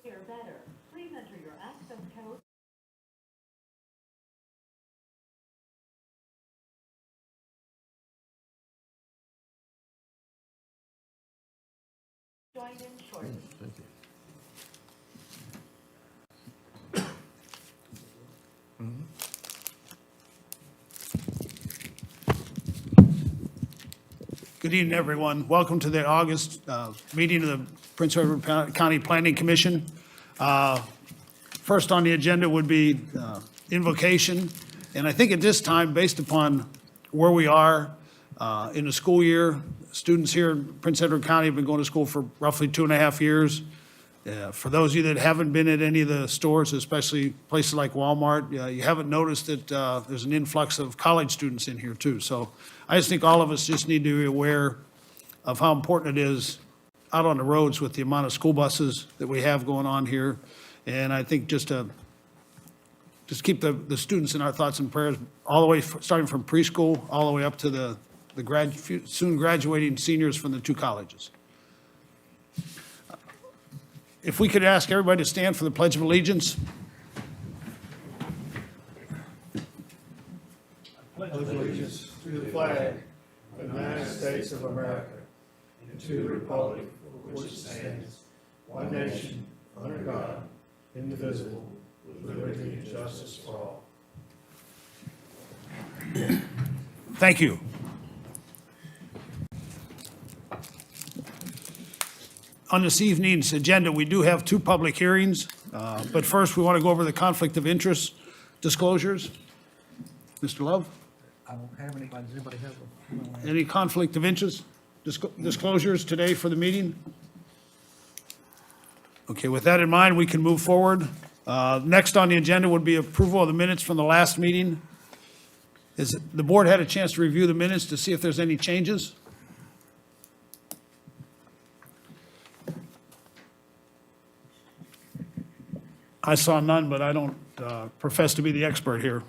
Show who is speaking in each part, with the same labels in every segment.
Speaker 1: Hear better. Please enter your access code. Join in shortly.
Speaker 2: Thank you.
Speaker 3: Good evening, everyone. Welcome to the August meeting of the Prince Edward County Planning Commission. First on the agenda would be invocation. And I think at this time, based upon where we are in the school year, students here in Prince Edward County have been going to school for roughly 2.5 years. For those of you that haven't been at any of the stores, especially places like Walmart, you haven't noticed that there's an influx of college students in here too. So I just think all of us just need to be aware of how important it is out on the roads with the amount of school buses that we have going on here. And I think just keep the students in our thoughts and prayers all the way, starting from preschool, all the way up to the soon graduating seniors from the 2 colleges. If we could ask everybody to stand for the Pledge of Allegiance.
Speaker 4: Pledge allegiance to the flag of the United States of America and to the republic for which it stands, one nation, under God, indivisible, with liberty and justice for all.
Speaker 3: Thank you. On this evening's agenda, we do have 2 public hearings, but first we want to go over the conflict of interest disclosures. Mr. Love,
Speaker 2: I don't have any. Does anybody have them?
Speaker 3: any conflict of interest disclosures today for the meeting? Okay, with that in mind, we can move forward. Next on the agenda would be approval of the minutes from the last meeting. The board had a chance to review the minutes to see if there's any changes? I saw none, but I don't profess to be the expert here.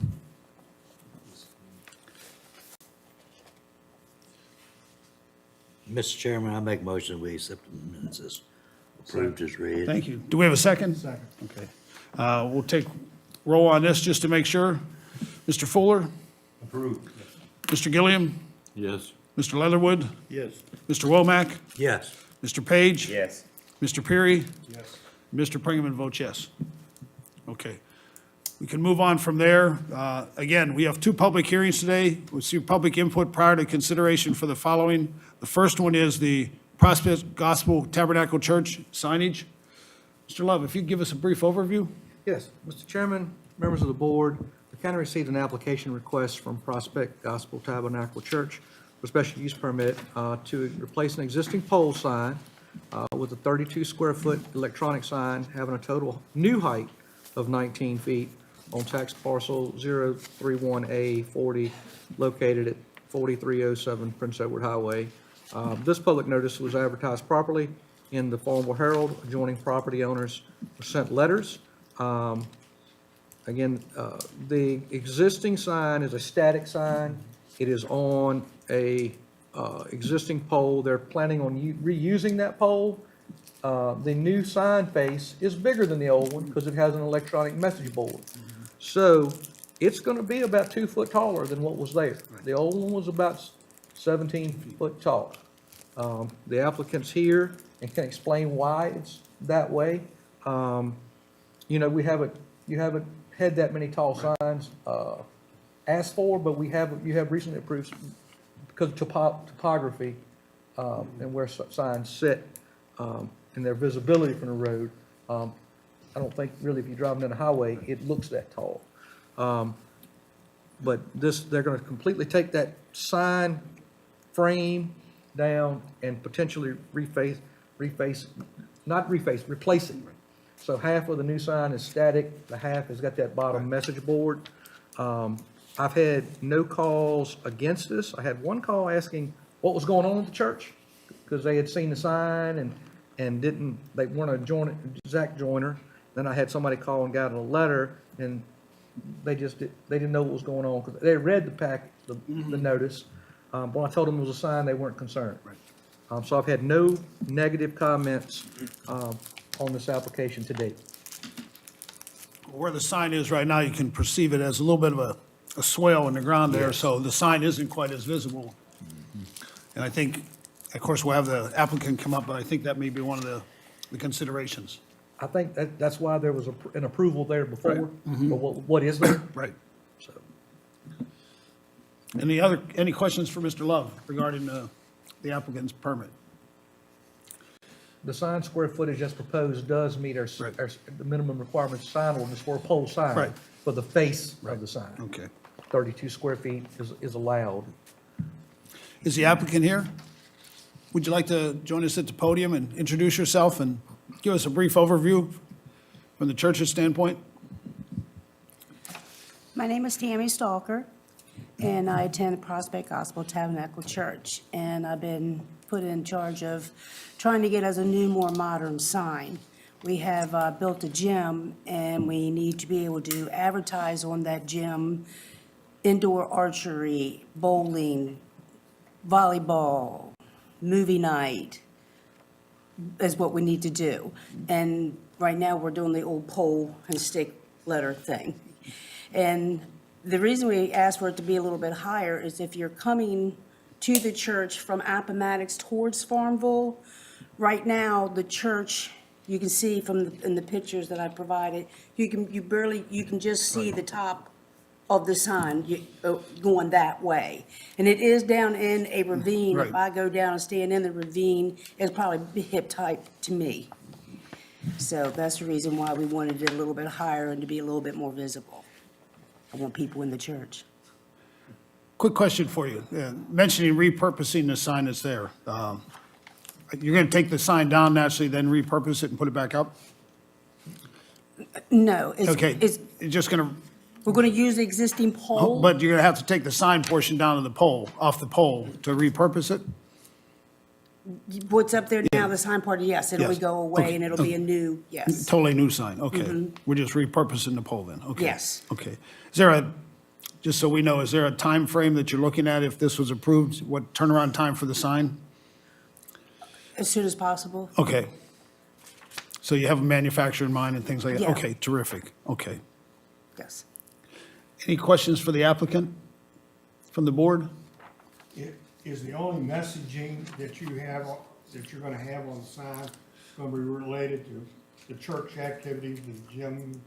Speaker 5: Mr. Chairman, I make motion we accept the minutes as approved as read.
Speaker 3: Thank you. Do we have a second?
Speaker 4: Second.
Speaker 3: Okay. We'll take roll on this just to make sure. Mr. Fuller?
Speaker 4: Approved.
Speaker 3: Mr. Gilliam?
Speaker 2: Yes.
Speaker 3: Mr. Leatherwood?
Speaker 4: Yes.
Speaker 3: Mr. Womack?
Speaker 5: Yes.
Speaker 3: Mr. Page?
Speaker 4: Yes.
Speaker 3: Mr. Peary?
Speaker 4: Yes.
Speaker 3: Mr. Pringerman votes yes. Okay. We can move on from there. Again, we have 2 public hearings today. We'll see public input prior to consideration for the following. The first one is the Prospect Gospel Tabernacle Church signage. Mr. Love, if you'd give us a brief overview?
Speaker 6: Yes, Mr. Chairman, members of the board, the county received an application request from Prospect Gospel Tabernacle Church for special use permit to replace an existing pole sign with a 32 square foot electronic sign having a total new height of 19 feet on tax parcel 031A40 located at 4307 Prince Edward Highway. This public notice was advertised properly in the Farmville Herald. Adjoining property owners were sent letters. Again, the existing sign is a static sign. It is on a existing pole. They're planning on reusing that pole. The new sign face is bigger than the old one because it has an electronic message board. So it's going to be about 2 foot taller than what was there. The old one was about 17 foot tall. The applicant's here and can explain why it's that way. You know, you haven't had that many tall signs asked for, but you have recently approved because of topography and where signs sit and their visibility from the road. I don't think really if you're driving down the highway, it looks that tall. But they're going to completely take that sign frame down and potentially replace it. So half of the new sign is static, the half has got that bottom message board. I've had no calls against this. I had one call asking what was going on at the church, because they had seen the sign and they weren't a exact joiner. Then I had somebody call and got a letter, and they didn't know what was going on, because they read the notice. But when I told them it was a sign, they weren't concerned. So I've had no negative comments on this application to date.
Speaker 3: Where the sign is right now, you can perceive it as a little bit of a swale in the ground there, so the sign isn't quite as visible. And I think, of course, we'll have the applicant come up, but I think that may be one of the considerations.
Speaker 6: I think that's why there was an approval there before,
Speaker 3: Right.
Speaker 6: but what is there?
Speaker 3: Right.
Speaker 6: So,
Speaker 3: Any questions for Mr. Love regarding the applicant's permit?
Speaker 6: the sign square footage as proposed does meet
Speaker 3: Right.
Speaker 6: the minimum requirements sign ordinance for a pole sign.
Speaker 3: Right.
Speaker 6: For the face of the sign.
Speaker 3: Okay.
Speaker 6: 32 square feet is allowed.
Speaker 3: Is the applicant here? Would you like to join us at the podium and introduce yourself and give us a brief overview from the church's standpoint?
Speaker 7: My name is Tammy Stalker, and I attend Prospect Gospel Tabernacle Church. And I've been put in charge of trying to get us a new, more modern sign. We have built a gym, and we need to be able to advertise on that gym, indoor archery, bowling, volleyball, movie night is what we need to do. And right now, we're doing the old pole and stick letter thing. And the reason we asked for it to be a little bit higher is if you're coming to the church from Appomattox towards Farmville, right now, the church, you can see in the pictures that I provided, you can just see the top of the sign going that way. And it is down in a ravine.
Speaker 3: Right.
Speaker 7: If I go down and stand in the ravine, it's probably hip tight to me. So that's the reason why we wanted it a little bit higher and to be a little bit more visible. I want people in the church.
Speaker 3: Quick question for you. Mentioning repurposing the sign that's there. You're going to take the sign down naturally, then repurpose it and put it back up?
Speaker 7: No,
Speaker 3: Okay,
Speaker 7: it's,
Speaker 3: you're just going
Speaker 7: we're going to use the existing
Speaker 3: to,
Speaker 7: pole.
Speaker 3: but you're going to have to take the sign portion down to the pole, off the pole, to repurpose it?
Speaker 7: What's up there now, the sign part, yes, it'll
Speaker 3: Yes.
Speaker 7: go away
Speaker 3: Okay.
Speaker 7: and it'll be a new, yes.
Speaker 3: Totally new sign, okay. We're just repurposing the pole then, okay.
Speaker 7: Yes.
Speaker 3: Okay. Is there just so we know, is there a time frame that you're looking at if this was approved? What turnaround time for the sign?
Speaker 7: As soon as possible,
Speaker 3: Okay. So you have a manufacturer in mind and things like that?
Speaker 7: Yeah.
Speaker 3: Okay, terrific, okay.
Speaker 7: yes.
Speaker 4: Any questions for the applicant from the board?
Speaker 8: Is the only messaging that you have, that you're gonna have on the sign gonna be related to the church activities, the gym?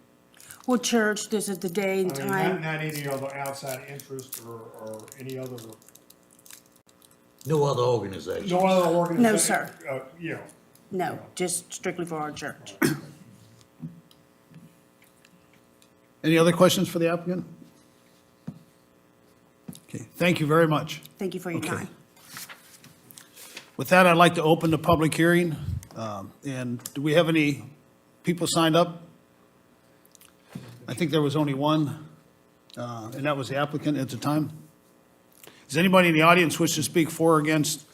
Speaker 7: Well, church, this is the day and
Speaker 8: I mean,
Speaker 7: time.
Speaker 8: not any other outside interest or any other,
Speaker 5: No other organization.
Speaker 8: no other organization?
Speaker 7: No, sir.
Speaker 8: Yeah,
Speaker 7: No, just strictly for our church.
Speaker 3: Any other questions for the applicant? Okay, thank you very much.
Speaker 7: Thank you for your
Speaker 3: Okay.
Speaker 7: time.
Speaker 3: With that, I'd like to open the public hearing. And do we have any people signed up? I think there was only one, and that was the applicant at the time. Does anybody in the audience wish to speak for or against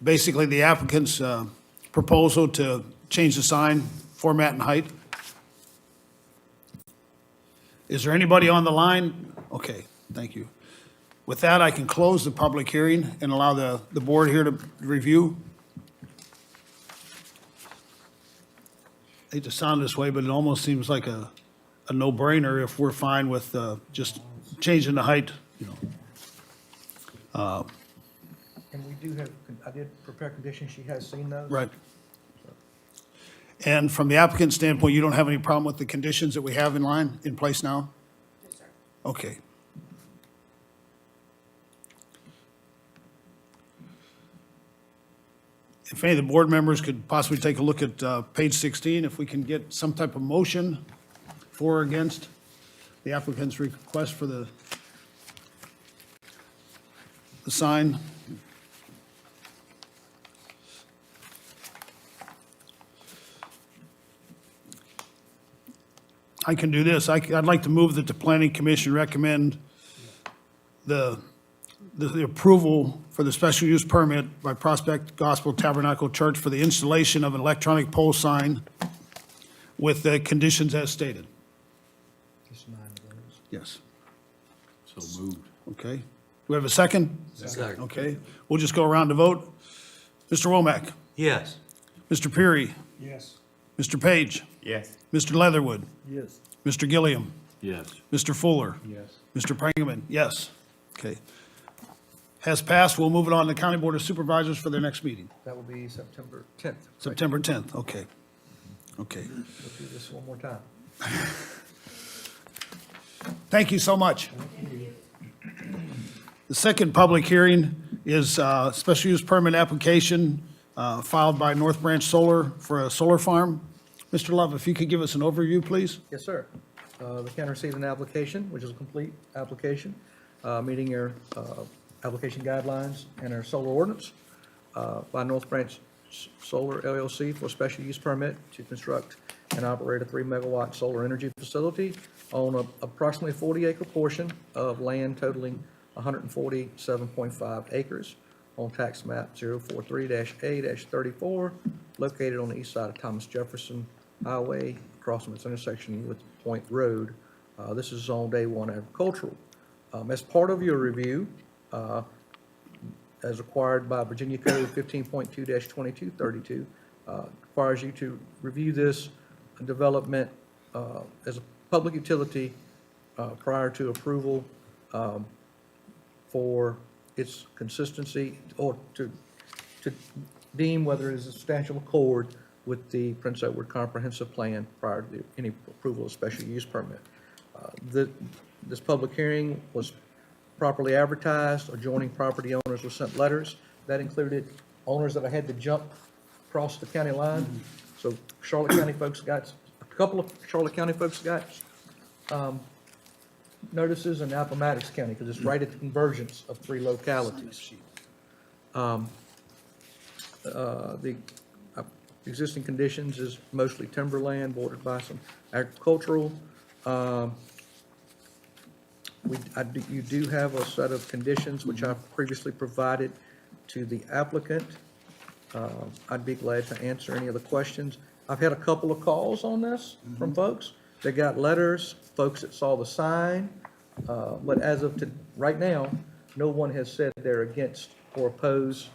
Speaker 3: basically the applicant's proposal to change the sign format and height? Is there anybody on the line? Okay, thank you. With that, I can close the public hearing and allow the board here to review. I hate to sound this way, but it almost seems like a no-brainer if we're fine with just changing the height, you know.
Speaker 6: And we do have, I did prepare conditions, she has seen those.
Speaker 3: Right. And from the applicant's standpoint, you don't have any problem with the conditions that we have in place now?
Speaker 7: Yes, sir.
Speaker 3: Okay. If any of the board members could possibly take a look at page 16, if we can get some type of motion for or against the applicant's request for the sign. I can do this. I'd like to move that the planning commission recommend the approval for the special use permit by Prospect Gospel Tabernacle Church for the installation of an electronic pole sign with the conditions as stated.
Speaker 6: Just 9 of those.
Speaker 3: Yes.
Speaker 5: So moved.
Speaker 3: Okay. Do we have a second?
Speaker 5: Second.
Speaker 3: Okay. We'll just go around to vote. Mr. Womack,
Speaker 5: Yes.
Speaker 3: Mr. Peary,
Speaker 8: Yes.
Speaker 3: Mr. Page,
Speaker 4: Yes.
Speaker 3: Mr. Leatherwood,
Speaker 2: Yes.
Speaker 3: Mr. Gilliam,
Speaker 5: Yes.
Speaker 3: Mr. Fuller,
Speaker 4: Yes.
Speaker 3: Mr. Pringaman, yes. Okay. Has passed. We'll move it on to County Board of Supervisors for their next meeting,
Speaker 6: That will be September 10th. right?
Speaker 3: September 10th. Okay. Okay.
Speaker 6: Let's do this one more time.
Speaker 3: Thank you so much. The second public hearing is special use permit application filed by North Branch Solar for a solar farm. Mr. Love, if you could give us an overview, please?
Speaker 6: Yes, sir. The county received an application, which is a complete application, meeting your application guidelines and our solar ordinance by North Branch Solar LLC for a special use permit to construct and operate a 3-megawatt solar energy facility on approximately 40-acre portion of land totaling 147.5 acres on tax map 043-A-34, located on the east side of Thomas Jefferson Highway, across from its intersection with Point Road. This is Zone Day 1 agricultural. As part of your review, as required by Virginia Code 15.2-2232, requires you to review this development as a public utility prior to approval for its consistency or to deem whether it is a substantial accord with the Prince Edward Comprehensive Plan prior to any approval of special use permit. This public hearing was properly advertised. Adjoining property owners were sent letters. That included owners that had to jump across the county line. So Charlotte County folks got, a couple of Charlotte County folks got notices, in Appomattox County, because it's right at the convergence of 3 localities. The existing conditions is mostly timberland bordered by some agricultural. You do have a set of conditions which I previously provided to the applicant. I'd be glad to answer any of the questions. I've had a couple of calls on this from folks. They got letters, folks that saw the sign, but as of right now, no one has said they're against or oppose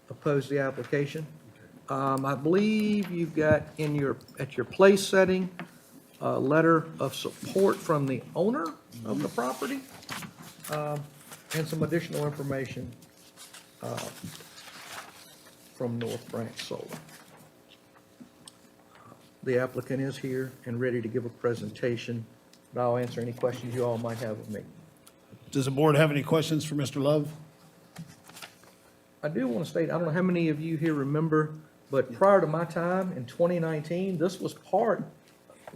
Speaker 6: the application. I believe you've got at your place setting, a letter of support from the owner of the property, and some additional information from North Branch Solar. The applicant is here and ready to give a presentation, but I'll answer any questions you all might have of me.
Speaker 3: Does the board have any questions for Mr. Love?
Speaker 6: I do want to state, I don't know how many of you here remember, but prior to my time in 2019, this was part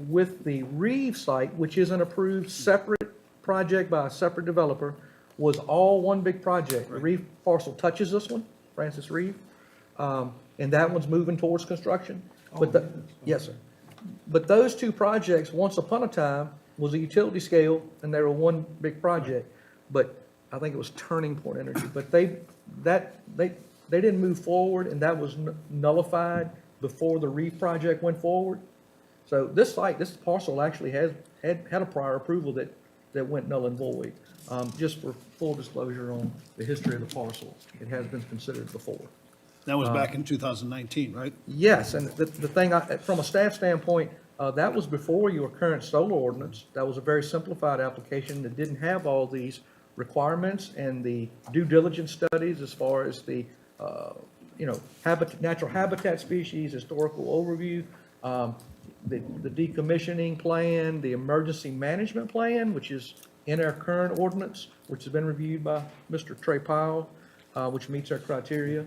Speaker 6: with the Reeve site, which is an approved separate project by a separate developer, was all one big project. The Reeve parcel touches this one, Francis Reeve, and that one's moving towards construction. But yes, sir. But those 2 projects, once upon a time, was a utility scale, and they were one big project. But I think it was Turning Point Energy. But they didn't move forward, and that was nullified before the Reeve project went forward. So this parcel actually had a prior approval that went null and void. Just for full disclosure on the history of the parcel, it has been considered before.
Speaker 3: That was back in 2019, right?
Speaker 6: Yes, and the thing, from a staff standpoint, that was before your current solar ordinance. That was a very simplified application that didn't have all these requirements and the due diligence studies as far as the, natural habitat species, historical overview, the decommissioning plan, the emergency management plan, which is in our current ordinance, which has been reviewed by Mr. Trey Powell, which meets our criteria.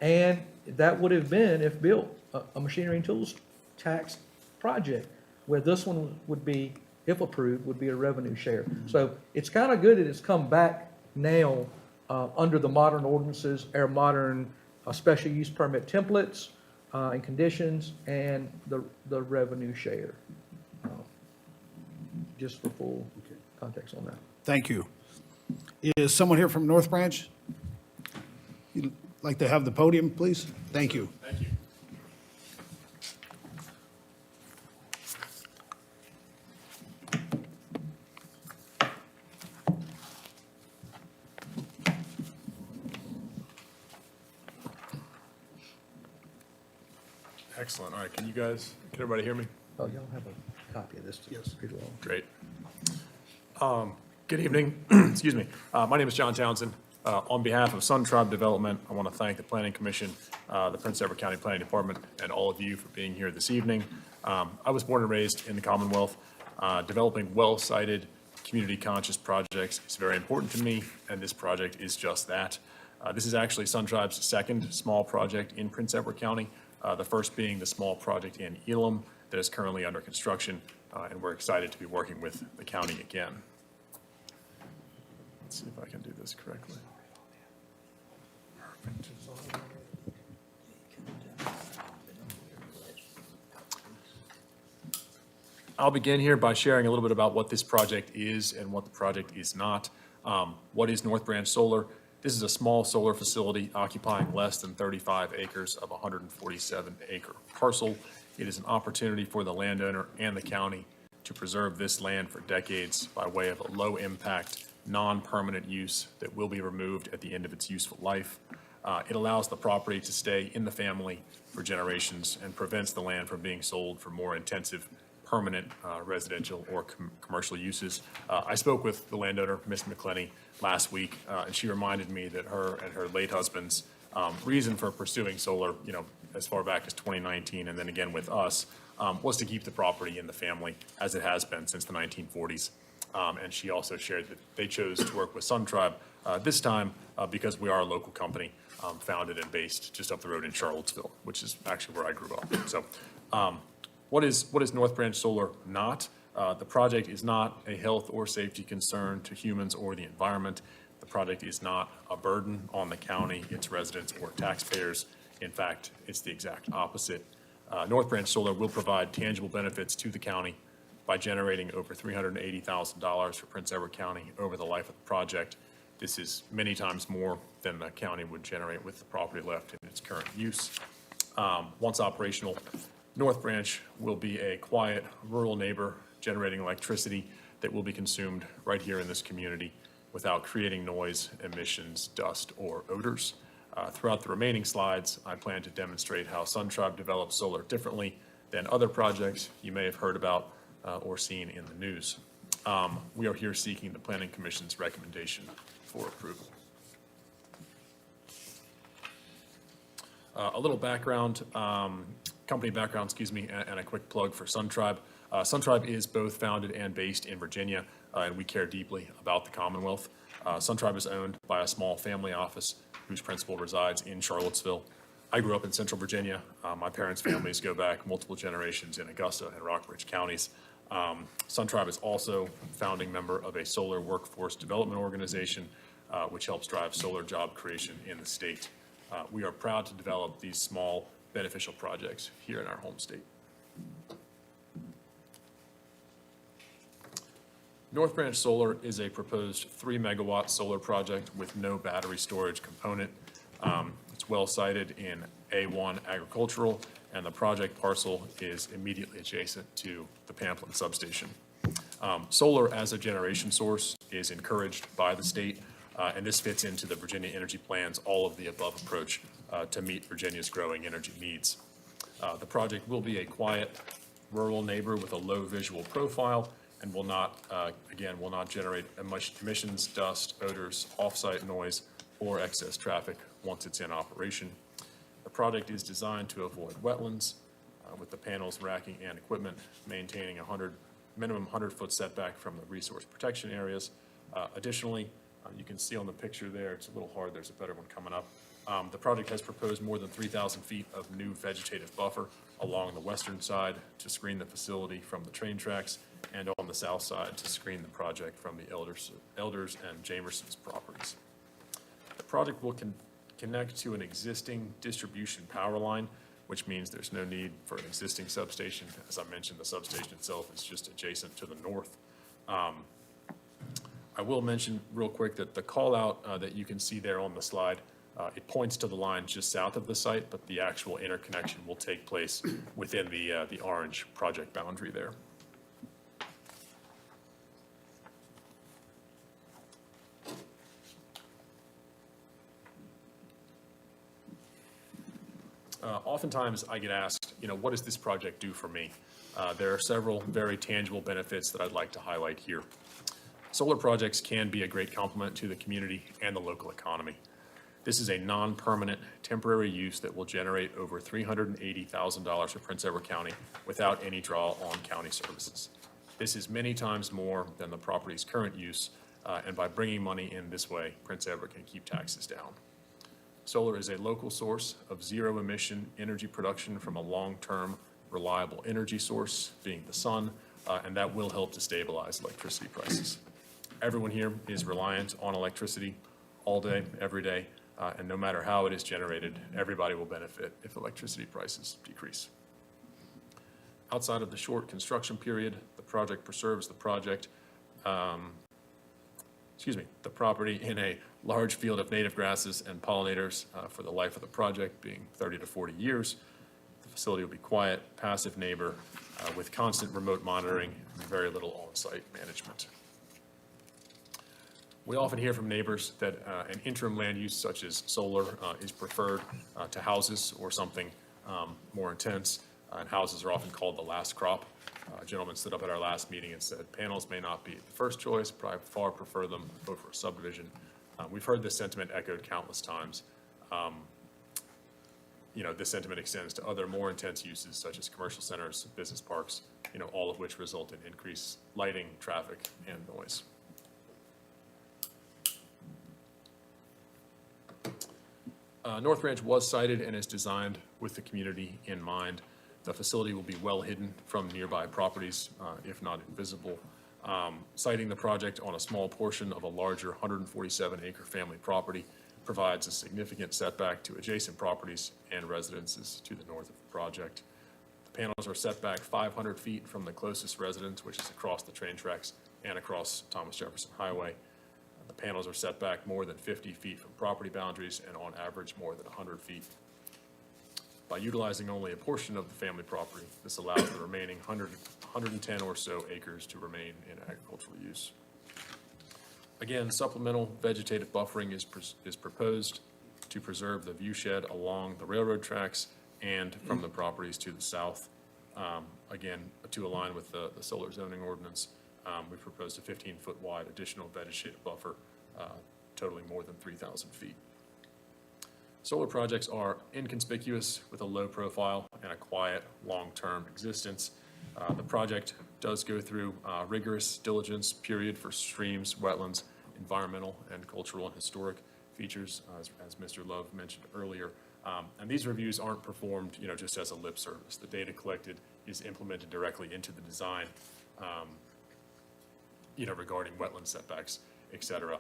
Speaker 6: And that would have been, if built, a machinery and tools tax project, where this one would be, if approved, would be a revenue share. So it's kind of good that it's come back now under the modern ordinances, our modern special use permit templates and conditions, and the revenue share. Just for full context on that.
Speaker 3: Thank you. Is someone here from North Branch? You'd like to have the podium, please? Thank you.
Speaker 4: Thank you.
Speaker 9: Excellent. All right, can everybody hear me?
Speaker 6: Oh, y'all have a copy of this? Yes.
Speaker 9: Great. Good evening. Excuse me. My name is John Townsend. On behalf of Sun Tribe Development, I want to thank the Planning Commission, the Prince Edward County Planning Department, and all of you for being here this evening. I was born and raised in the Commonwealth. Developing well-sited, community-conscious projects is very important to me, and this project is just that. This is actually Sun Tribe's second small project in Prince Edward County, the first being the small project in Elam that is currently under construction, and we're excited to be working with the county again. Let's see if I can do this correctly. Perfect. I'll begin here by sharing a little bit about what this project is and what the project is not. What is North Branch Solar? This is a small solar facility occupying less than 35 acres of a 147-acre parcel. It is an opportunity for the landowner and the county to preserve this land for decades by way of a low-impact, non-permanent use that will be removed at the end of its useful life. It allows the property to stay in the family for generations and prevents the land from being sold for more intensive permanent residential or commercial uses. I spoke with the landowner, Ms. McClenny, last week, and she reminded me that her and her late husband's reason for pursuing solar, as far back as 2019, and then again with us, was to keep the property in the family as it has been since the 1940s. And she also shared that they chose to work with Sun Tribe this time because we are a local company founded and based just up the road in Charlottesville, which is actually where I grew up. So what is North Branch Solar not? The project is not a health or safety concern to humans or the environment. The project is not a burden on the county, its residents, or taxpayers. In fact, it's the exact opposite. North Branch Solar will provide tangible benefits to the county by generating over $380,000 for Prince Edward County over the life of the project. This is many times more than the county would generate with the property left in its current use. Once operational, North Branch will be a quiet, rural neighbor generating electricity that will be consumed right here in this community without creating noise, emissions, dust, or odors. Throughout the remaining slides, I plan to demonstrate how Sun Tribe develops solar differently than other projects you may have heard about or seen in the news. We are here seeking the Planning Commission's recommendation for approval. A little background, company background, and a quick plug for Sun Tribe. Sun Tribe is both founded and based in Virginia, and we care deeply about the Commonwealth. Sun Tribe is owned by a small family office whose principal resides in Charlottesville. I grew up in Central Virginia. My parents' families go back multiple generations in Augusta and Rockbridge counties. Sun Tribe is also a founding member of a solar workforce development organization, which helps drive solar job creation in the state. We are proud to develop these small beneficial projects here in our home state. North Branch Solar is a proposed 3-megawatt solar project with no battery storage component. It's well sited in A1 agricultural, and the project parcel is immediately adjacent to the Pamplin substation. Solar as a generation source is encouraged by the state, and this fits into the Virginia Energy Plan's all of the above approach to meet Virginia's growing energy needs. The project will be a quiet, rural neighbor with a low visual profile and will not generate emissions, dust, odors, off-site noise, or excess traffic once it's in operation. The project is designed to avoid wetlands with the panels, racking, and equipment maintaining minimum 100-foot setback from the resource protection areas. Additionally, you can see on the picture there, it's a little hard, there's a better one coming up. The project has proposed more than 3,000 feet of new vegetative buffer along the western side to screen the facility from the train tracks, and on the south side to screen the project from the Elders and Jamerson's properties. The project will connect to an existing distribution power line, which means there's no need for an existing substation. As I mentioned, the substation itself is just adjacent to the north. I will mention real quick that the call out that you can see there on the slide, it points to the line just south of the site, but the actual interconnection will take place within the orange project boundary there. Oftentimes, I get asked, what does this project do for me? There are several very tangible benefits that I'd like to highlight here. Solar projects can be a great complement to the community and the local economy. This is a non-permanent, temporary use that will generate over $380,000 for Prince Edward County without any draw on county services. This is many times more than the property's current use, and by bringing money in this way, Prince Edward can keep taxes down. Solar is a local source of zero-emission energy production from a long-term, reliable energy source, being the sun, and that will help to stabilize electricity prices. Everyone here is reliant on electricity all day, every day, and no matter how it is generated, everybody will benefit if electricity prices decrease. Outside of the short construction period, the project preserves the property in a large field of native grasses and pollinators for the life of the project, being 30 to 40 years. The facility will be quiet, passive neighbor with constant remote monitoring and very little on-site management. We often hear from neighbors that an interim land use such as solar is preferred to houses or something more intense, and houses are often called the last crop. A gentleman stood up at our last meeting and said panels may not be the first choice, but I far prefer them over a subdivision. We've heard this sentiment echoed countless times. This sentiment extends to other more intense uses such as commercial centers, business parks, all of which result in increased lighting, traffic, and noise. North Branch was sited and is designed with the community in mind. The facility will be well hidden from nearby properties, if not invisible. Siting the project on a small portion of a larger 147-acre family property provides a significant setback to adjacent properties and residences to the north of the project. The panels are set back 500 feet from the closest residence, which is across the train tracks and across Thomas Jefferson Highway. The panels are set back more than 50 feet from property boundaries and on average more than 100 feet. By utilizing only a portion of the family property, this allows the remaining 110 or so acres to remain in agricultural use. Again, supplemental vegetative buffering is proposed to preserve the viewshed along the railroad tracks and from the properties to the south. Again, to align with the solar zoning ordinance, we proposed a 15-foot wide additional vegetative buffer totaling more than 3,000 feet. Solar projects are inconspicuous with a low profile and a quiet, long-term existence. The project does go through rigorous diligence period for streams, wetlands, environmental and cultural and historic features, as Mr. Love mentioned earlier. And these reviews aren't performed, just as a lip service. The data collected is implemented directly into the design, regarding wetland setbacks, et cetera.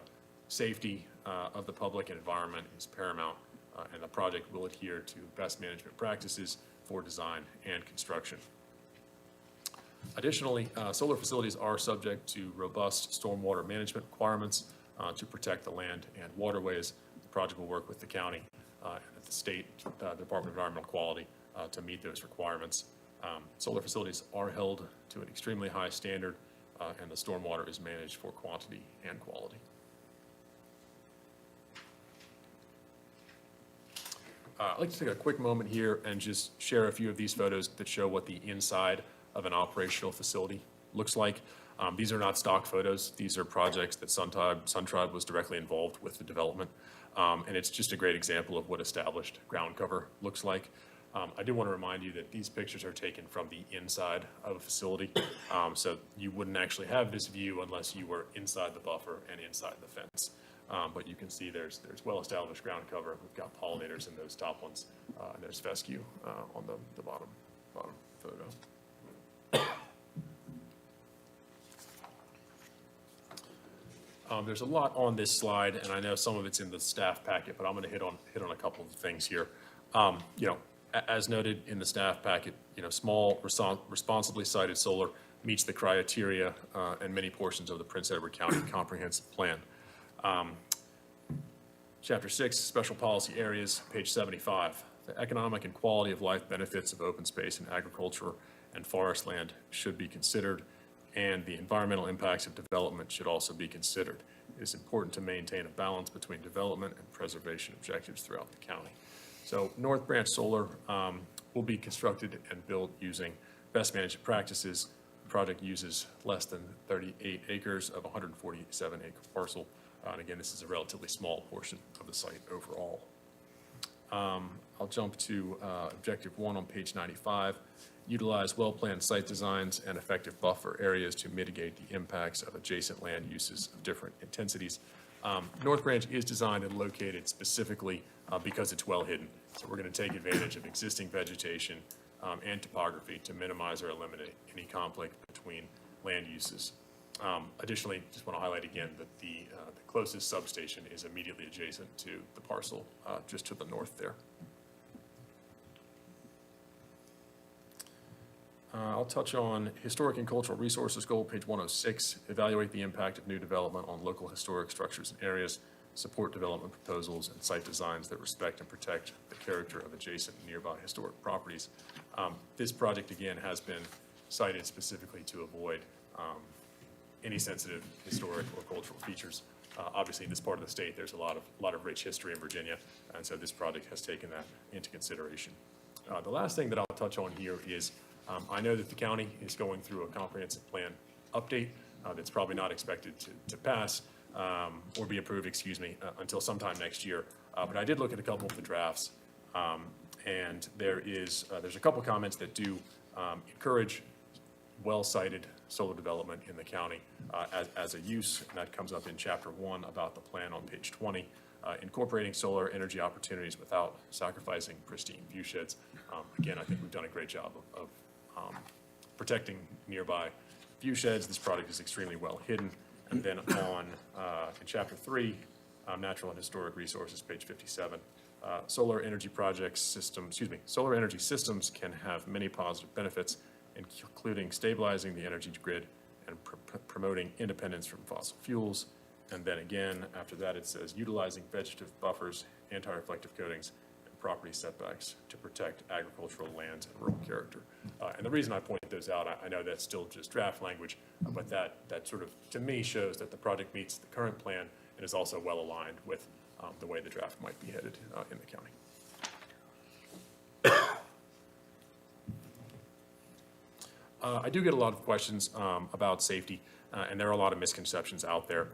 Speaker 9: Safety of the public and environment is paramount, and the project will adhere to best management practices for design and construction. Additionally, solar facilities are subject to robust stormwater management requirements to protect the land and waterways. The project will work with the county and the state Department of Environmental Quality to meet those requirements. Solar facilities are held to an extremely high standard, and the stormwater is managed for quantity and quality. I'd like to take a quick moment here and just share a few of these photos that show what the inside of an operational facility looks like. These are not stock photos. These are projects that SunTribe was directly involved with the development. And it's just a great example of what established ground cover looks like. I do want to remind you that these pictures are taken from the inside of a facility. So you wouldn't actually have this view unless you were inside the buffer and inside the fence. But you can see there's well-established ground cover. We've got pollinators in those top ones, and there's fescue on the bottom photo. There's a lot on this slide, and I know some of it's in the staff packet, but I'm going to hit on a couple of things here. As noted in the staff packet, small responsibly sited solar meets the criteria and many portions of the Prince Edward County Comprehensive Plan. Chapter 6, Special Policy Areas, page 75. The economic and quality of life benefits of open space and agriculture and forest land should be considered, and the environmental impacts of development should also be considered. It is important to maintain a balance between development and preservation objectives throughout the county. So North Branch Solar will be constructed and built using best management practices. The project uses less than 38 acres of a 147-acre parcel. And again, this is a relatively small portion of the site overall. I'll jump to objective 1 on page 95. Utilize well-planned site designs and effective buffer areas to mitigate the impacts of adjacent land uses of different intensities. North Branch is designed and located specifically because it's well hidden. So we're going to take advantage of existing vegetation and topography to minimize or eliminate any conflict between land uses. Additionally, just want to highlight again that the closest substation is immediately adjacent to the parcel just to the north there. I'll touch on historic and cultural resources goal, page 106. Evaluate the impact of new development on local historic structures and areas. Support development proposals and site designs that respect and protect the character of adjacent and nearby historic properties. This project, again, has been cited specifically to avoid any sensitive historic or cultural features. Obviously, in this part of the state, there's a lot of rich history in Virginia, and so this project has taken that into consideration. The last thing that I'll touch on here is I know that the county is going through a comprehensive plan update that's probably not expected to pass or be approved, until sometime next year. But I did look at a couple of the drafts, and there's a couple comments that do encourage well-sited solar development in the county as a use, and that comes up in chapter 1 about the plan on page 20, incorporating solar energy opportunities without sacrificing pristine view sheds. Again, I think we've done a great job of protecting nearby view sheds. This project is extremely well hidden. And then on, in chapter 3, natural and historic resources, page 57, solar energy systems can have many positive benefits, including stabilizing the energy grid and promoting independence from fossil fuels. And then again, after that, it says utilizing vegetative buffers, anti-reflective coatings, and property setbacks to protect agricultural lands and rural character. And the reason I point those out, I know that's still just draft language, but that sort of, to me, shows that the project meets the current plan and is also well aligned with the way the draft might be headed in the county. I do get a lot of questions about safety, and there are a lot of misconceptions out there.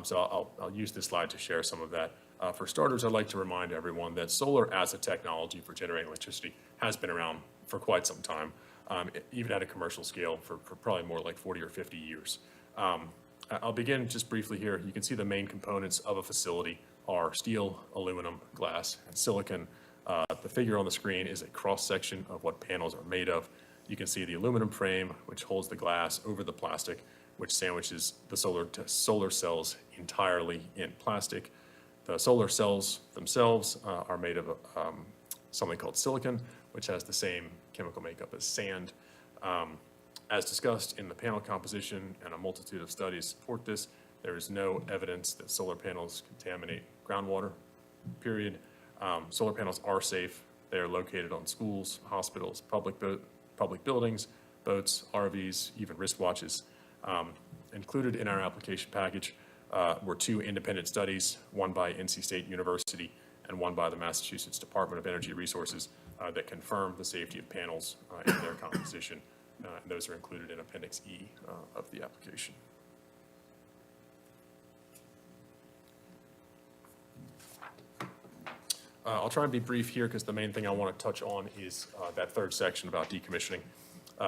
Speaker 9: So I'll use this slide to share some of that. For starters, I'd like to remind everyone that solar as a technology for generating electricity has been around for quite some time, even at a commercial scale for probably more like 40 or 50 years. I'll begin just briefly here. You can see the main components of a facility are steel, aluminum, glass, and silicon. The figure on the screen is a cross-section of what panels are made of. You can see the aluminum frame, which holds the glass over the plastic, which sandwiches the solar cells entirely in plastic. The solar cells themselves are made of something called silicon, which has the same chemical makeup as sand. As discussed in the panel composition, and a multitude of studies support this, there is no evidence that solar panels contaminate groundwater, period. Solar panels are safe. They are located on schools, hospitals, public buildings, boats, RVs, even wristwatches. Included in our application package were 2 independent studies, one by NC State University and one by the Massachusetts Department of Energy Resources that confirmed the safety of panels in their composition. And those are included in Appendix E of the application. I'll try and be brief here because the main thing I want to touch on is that third section about decommissioning.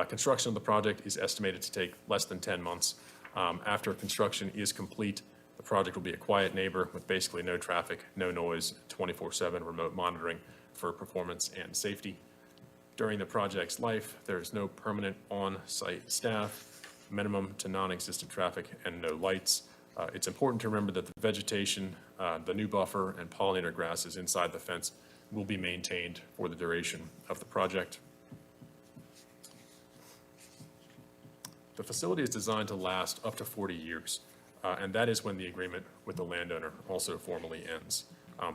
Speaker 9: Construction of the project is estimated to take less than 10 months. After construction is complete, the project will be a quiet neighbor with basically no traffic, no noise, 24/7 remote monitoring for performance and safety. During the project's life, there is no permanent on-site staff, minimum to non-existent traffic, and no lights. It's important to remember that the vegetation, the new buffer, and pollinator grasses inside the fence will be maintained for the duration of the project. The facility is designed to last up to 40 years, and that is when the agreement with the landowner also formally ends.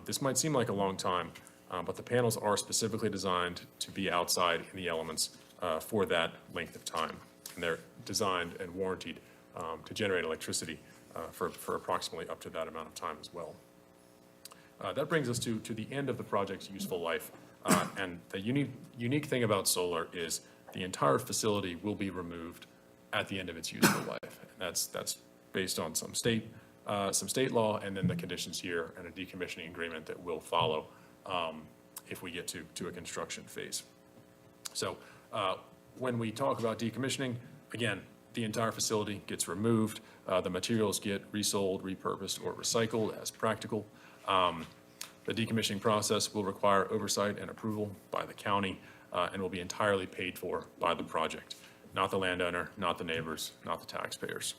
Speaker 9: This might seem like a long time, but the panels are specifically designed to be outside in the elements for that length of time. And they're designed and warrantied to generate electricity for approximately up to that amount of time as well. That brings us to the end of the project's useful life. And the unique thing about solar is the entire facility will be removed at the end of its useful life. And that's based on some state law, and then the conditions here and a decommissioning agreement that will follow if we get to a construction phase. So when we talk about decommissioning, again, the entire facility gets removed. The materials get resold, repurposed, or recycled as practical. The decommissioning process will require oversight and approval by the county and will be entirely paid for by the project, not the landowner, not the neighbors, not the taxpayers.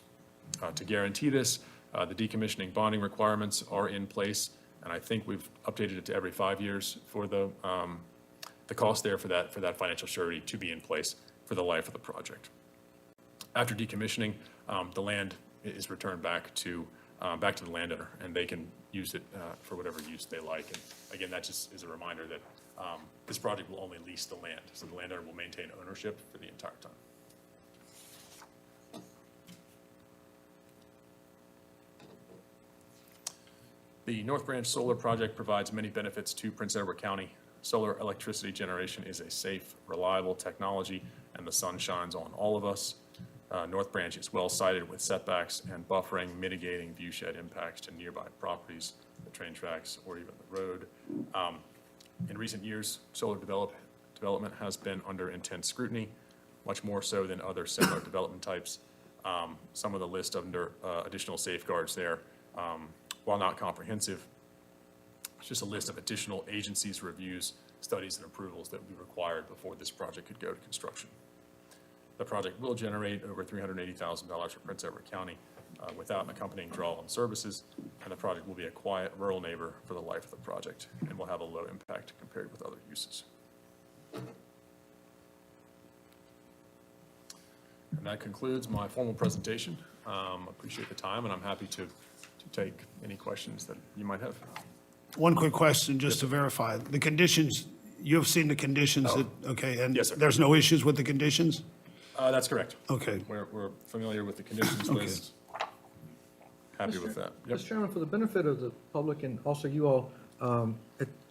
Speaker 9: To guarantee this, the decommissioning bonding requirements are in place, and I think we've updated it to every 5 years for the cost there for that financial surety to be in place for the life of the project. After decommissioning, the land is returned back to the landowner, and they can use it for whatever use they like. And again, that just is a reminder that this project will only lease the land, so the landowner will maintain ownership for the entire time. The North Branch Solar Project provides many benefits to Prince Edward County. Solar electricity generation is a safe, reliable technology, and the sun shines on all of us. North Branch is well sited with setbacks and buffering, mitigating viewshed impacts to nearby properties, the train tracks, or even the road. In recent years, solar development has been under intense scrutiny, much more so than other similar development types. Some of the list under additional safeguards there, while not comprehensive, it's just a list of additional agencies, reviews, studies, and approvals that would be required before this project could go to construction. The project will generate over $380,000 for Prince Edward County without accompanying draw on services, and the project will be a quiet rural neighbor for the life of the project and will have a low impact compared with other uses. And that concludes my formal presentation. Appreciate the time, and I'm happy to take any questions that you might have.
Speaker 3: One quick question, just to verify. The conditions, you have seen the conditions that, okay, and
Speaker 9: Yes, sir.
Speaker 3: there's no issues with the conditions?
Speaker 9: That's correct.
Speaker 3: Okay.
Speaker 9: We're familiar with the conditions list. Happy with that. Yep.
Speaker 6: Mr. Chairman, for the benefit of the public and also you all,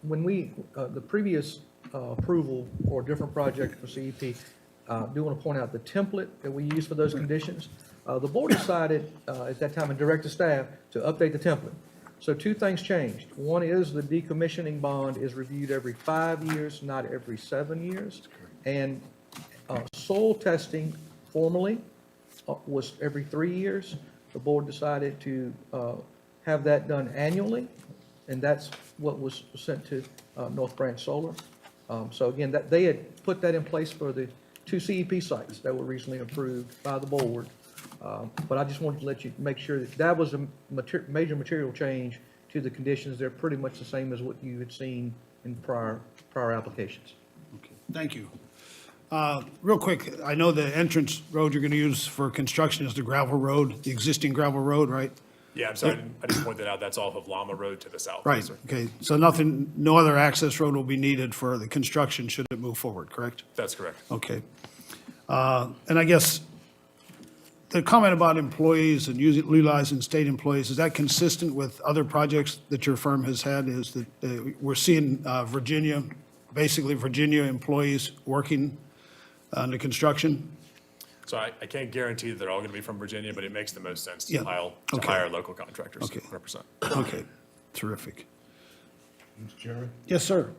Speaker 6: when the previous approval for different projects for CEP, do want to point out the template that we use for those conditions. The board decided at that time and directed staff to update the template. So two things changed. One is the decommissioning bond is reviewed every 5 years, not every 7 years. And soil testing formally was every 3 years. The board decided to have that done annually, and that's what was sent to North Branch Solar. So again, that they had put that in place for the 2 CEP sites that were recently approved by the board. But I just wanted to let you make sure that was a major material change to the conditions. They're pretty much the same as what you had seen in prior applications.
Speaker 3: Okay, thank you. Real quick, I know the entrance road you're going to use for construction is the gravel road, the existing gravel road, right?
Speaker 9: Yeah, I'm sorry, I didn't point that out. That's off of Llama Road to the south.
Speaker 3: Right,
Speaker 9: Yes, sir.
Speaker 3: okay. So no other access road will be needed for the construction should it move forward, correct?
Speaker 9: That's correct.
Speaker 3: Okay. And I guess the comment about employees and utilizing state employees, is that consistent with other projects that your firm has had? Is that we're seeing Virginia employees working on the construction?
Speaker 9: So I can't guarantee that they're all going to be from Virginia, but it makes the most sense to
Speaker 3: Yeah. Okay.
Speaker 9: hire local contractors,
Speaker 3: Okay.
Speaker 9: 100%.
Speaker 3: Okay, terrific.
Speaker 4: Mr. Chairman?
Speaker 3: Yes, sir.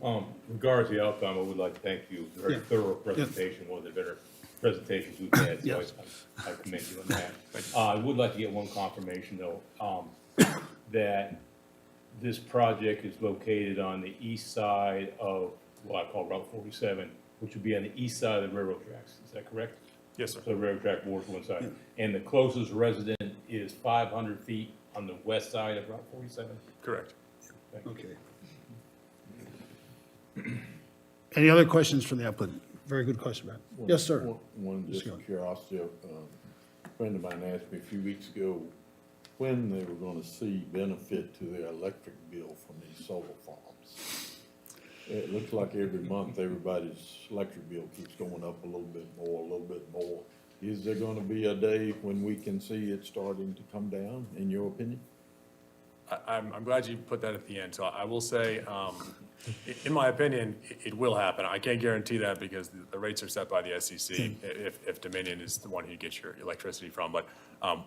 Speaker 4: Regarding the outcome, I would like to thank you. Very
Speaker 3: Yeah.
Speaker 4: thorough presentation, one of the better presentations we've had, so
Speaker 3: Yes.
Speaker 4: I commend you on that. I would like to get one confirmation, though, that this project is located on the east side of what I call Route 47, which would be on the east side of the railroad tracks. Is that correct?
Speaker 9: Yes, sir.
Speaker 4: So the railroad track borders one side. And the closest resident is 500 feet on the west side of Route 47?
Speaker 9: Correct.
Speaker 3: Okay. Any other questions from the applicant? Very good question, Matt. Yes, sir.
Speaker 10: One, just
Speaker 3: Just
Speaker 10: for curiosity, a friend of mine asked me a few weeks ago when they were gonna see benefit to their electric bill from these solar farms. It looks like every month, everybody's electric bill keeps going up a little bit more, a little bit more. Is there gonna be a day when we can see it starting to come down, in your opinion?
Speaker 9: I'm glad you put that at the end. So I will say, in my opinion, it will happen. I can't guarantee that because the rates are set by the SEC if Dominion is the one who gets your electricity from. But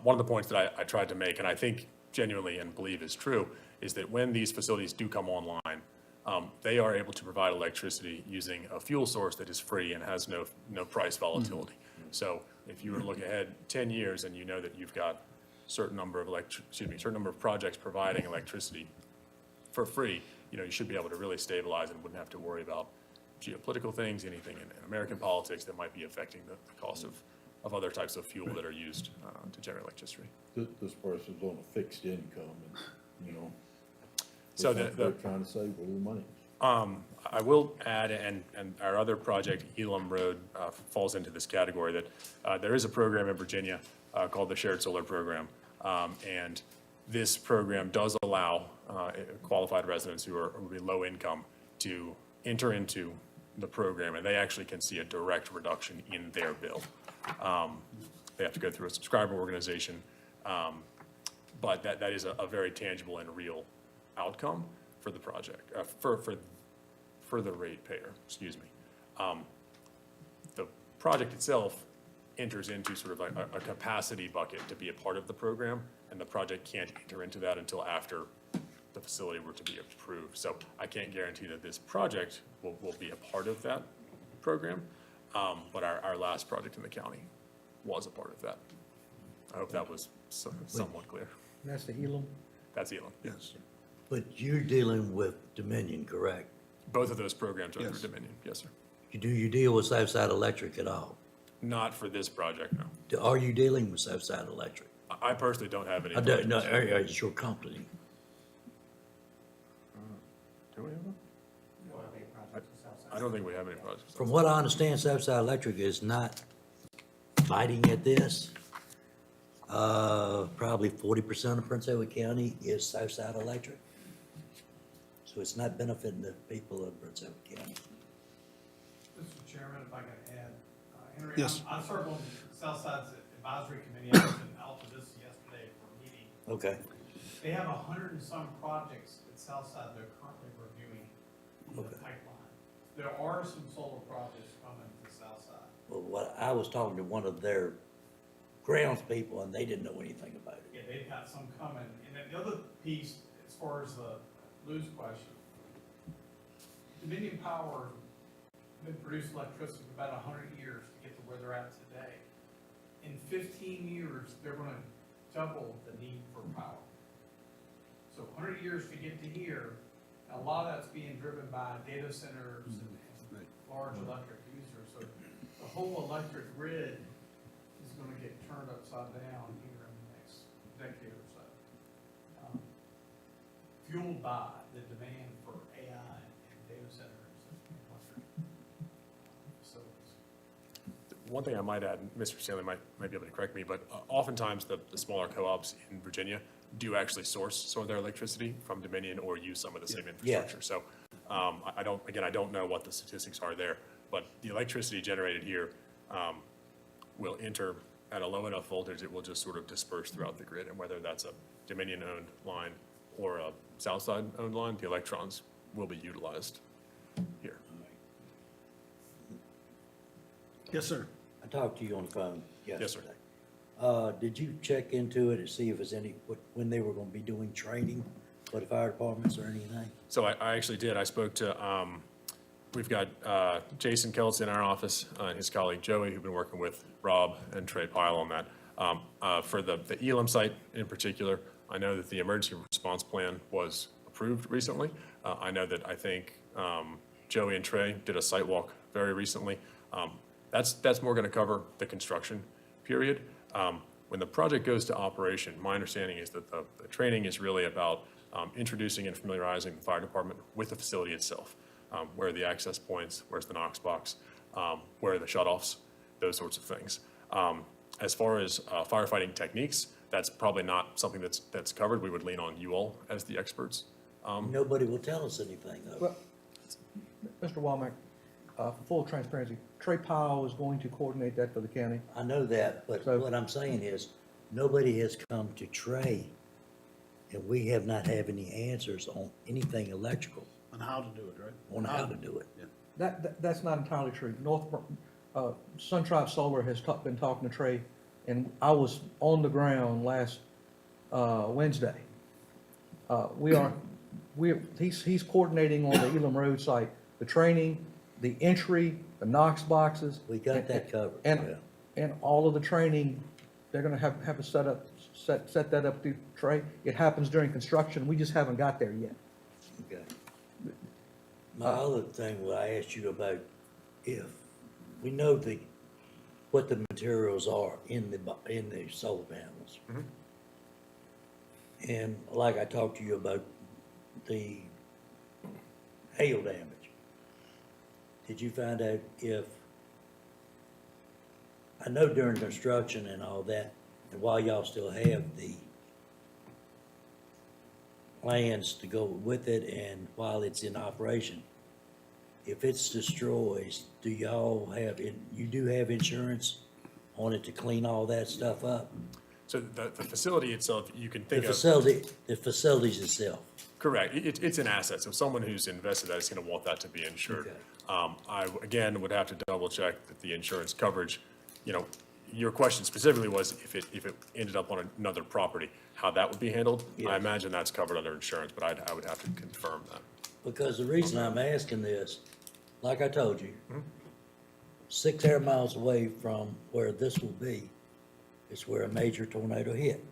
Speaker 9: one of the points that I tried to make, and I think genuinely and believe is true, is that when these facilities do come online, they are able to provide electricity using a fuel source that is free and has no price volatility. So if you were to look ahead 10 years and you know that you've got certain number of projects providing electricity for free, you should be able to really stabilize and wouldn't have to worry about geopolitical things, anything in American politics that might be affecting the cost of other types of fuel that are used to generate electricity.
Speaker 10: This person's on a fixed income and,
Speaker 9: So
Speaker 10: they're trying to save a little money.
Speaker 9: I will add, and our other project, Elam Road, falls into this category, that there is a program in Virginia called the Shared Solar Program. And this program does allow qualified residents who are low income to enter into the program, and they actually can see a direct reduction in their bill. They have to go through a subscriber organization, but that is a very tangible and real outcome for the project, for the ratepayer, excuse me. The project itself enters into sort of a capacity bucket to be a part of the program, and the project can't enter into that until after the facility were to be approved. So I can't guarantee that this project will be a part of that program, but our last project in the county was a part of that. I hope that was somewhat clear.
Speaker 6: That's the Elam?
Speaker 9: That's Elam, yes.
Speaker 5: But you're dealing with Dominion, correct?
Speaker 9: Both of those programs are through Dominion, yes, sir.
Speaker 5: Do you deal with Southside Electric at all?
Speaker 9: Not for this project, no.
Speaker 5: Are you dealing with Southside Electric?
Speaker 9: I personally don't have any.
Speaker 5: I don't know, it's your company.
Speaker 9: Do we have one? I don't think we have any projects.
Speaker 5: From what I understand, Southside Electric is not biting at this. Probably 40% of Prince Edward County is Southside Electric. So it's not benefiting the people of Prince Edward County.
Speaker 11: Mr. Chairman, if I could add, Henry,
Speaker 3: Yes.
Speaker 11: I serve on Southside's advisory committee. I was in Alta Vista yesterday for a meeting.
Speaker 5: Okay.
Speaker 11: They have 100 and some projects at Southside they're currently reviewing in the
Speaker 5: Okay.
Speaker 11: pipeline. There are some solar projects coming to Southside.
Speaker 5: Well, what, I was talking to one of their grounds people and they didn't know anything about it.
Speaker 11: Yeah, they've got some coming. And then the other piece, as far as the Lou's question, Dominion Power been producing electricity for about 100 years to get to where they're at today. In 15 years, they're going to double the need for power. So 100 years to get to here, a lot of that's being driven by data centers and large electric users. So the whole electric grid is going to get turned upside down here in the next decade or so. Fueled by the demand for AI and data centers and electric facilities.
Speaker 9: One thing I might add, Mr. Stanley might be able to correct me, but oftentimes the smaller co-ops in Virginia do actually source some of their electricity from Dominion or use some of the same infrastructure. So I don't know what the statistics are there, but the electricity generated here will enter at a low enough voltage, it will just sort of disperse throughout the grid. And whether that's a Dominion-owned line or a Southside-owned line, the electrons will be utilized here.
Speaker 3: Yes, sir.
Speaker 5: I talked to you on the phone
Speaker 9: Yes, sir.
Speaker 5: yesterday. Did you check into it and see if there's when they were gonna be doing training for the fire departments or anything?
Speaker 9: So I actually did. I spoke to, we've got Jason Keltz in our office, and his colleague Joey, who've been working with Rob and Trey Pyle on that. For the Elam site in particular, I know that the emergency response plan was approved recently. I know that I think Joey and Trey did a site walk very recently. That's more gonna cover the construction period. When the project goes to operation, my understanding is that the training is really about introducing and familiarizing the fire department with the facility itself. Where are the access points, where's the Knox box, where are the shutoffs, those sorts of things. As far as firefighting techniques, that's probably not something that's covered. We would lean on you all as the experts.
Speaker 5: Nobody will tell us anything though.
Speaker 6: Well, Mr. Womack, for full transparency, Trey Powell is going to coordinate that for the county.
Speaker 5: I know that, but
Speaker 6: So-
Speaker 5: what I'm saying is, nobody has come to Trey And we have not had any answers on anything electrical,
Speaker 3: On how to do it, right?
Speaker 5: on how to do it.
Speaker 6: That's not entirely true. Sun Tribe Solar has been talking to Trey, and I was on the ground last, Wednesday. He's coordinating on the Elam Road site, the training, the entry, the Knox boxes.
Speaker 5: We got that covered,
Speaker 6: And,
Speaker 5: yeah.
Speaker 6: and all of the training, they're gonna have to set that up through Trey. It happens during construction. We just haven't got there yet.
Speaker 5: Okay. My other thing, what I asked you about, if we know what the materials are in the solar panels. And like I talked to you about the hail damage, did you find out if, I know during construction and all that, and while y'all still have the plans to go with it and while it's in operation, if it's destroyed, do y'all have, you do have insurance on it to clean all that stuff up?
Speaker 9: So the facility itself, you can
Speaker 5: The
Speaker 9: think of.
Speaker 5: facilities itself.
Speaker 9: Correct. It's an asset. So someone who's invested that is going to want that to be insured.
Speaker 5: Okay.
Speaker 9: I, again, would have to double check that the insurance coverage, your question specifically was if it ended up on another property, how that would be handled.
Speaker 5: Yes.
Speaker 9: I imagine that's covered under insurance, but I would have to confirm that.
Speaker 5: Because the reason I'm asking this, like I told you, 6 air miles away from where this will be is where a major tornado hit.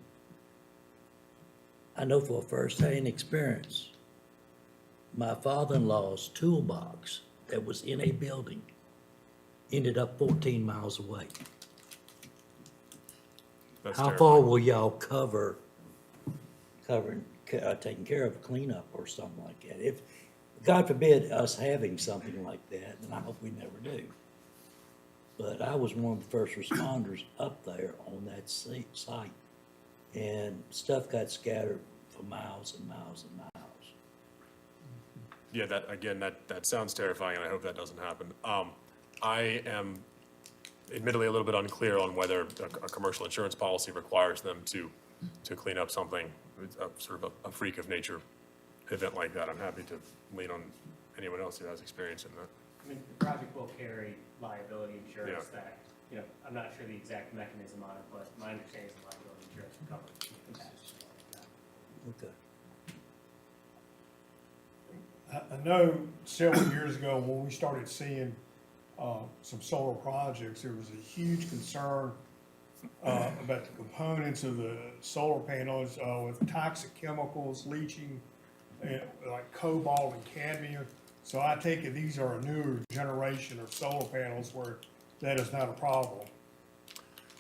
Speaker 5: I know for a first-hand experience, my father-in-law's toolbox that was in a building ended up 14 miles away.
Speaker 9: That's
Speaker 5: How
Speaker 9: terrible.
Speaker 5: far will y'all taking care of cleanup or something like that? If, God forbid us having something like that, and I hope we never do. But I was one of the first responders up there on that site, and stuff got scattered for miles and miles and miles.
Speaker 9: Yeah, that sounds terrifying, and I hope that doesn't happen. I am admittedly a little bit unclear on whether a commercial insurance policy requires them to clean up something, sort of a freak of nature event like that. I'm happy to lean on anyone else who has experience in that.
Speaker 12: I mean, the project will carry liability insurance
Speaker 9: Yeah.
Speaker 12: that, I'm not sure the exact mechanism on it, but my understanding is liability insurance will cover impacts like that.
Speaker 8: I know several years ago, when we started seeing some solar projects, there was a huge concern about the components of the solar panels with toxic chemicals leaching, like cobalt and cadmium. So I take it these are a newer generation of solar panels where that is not a problem.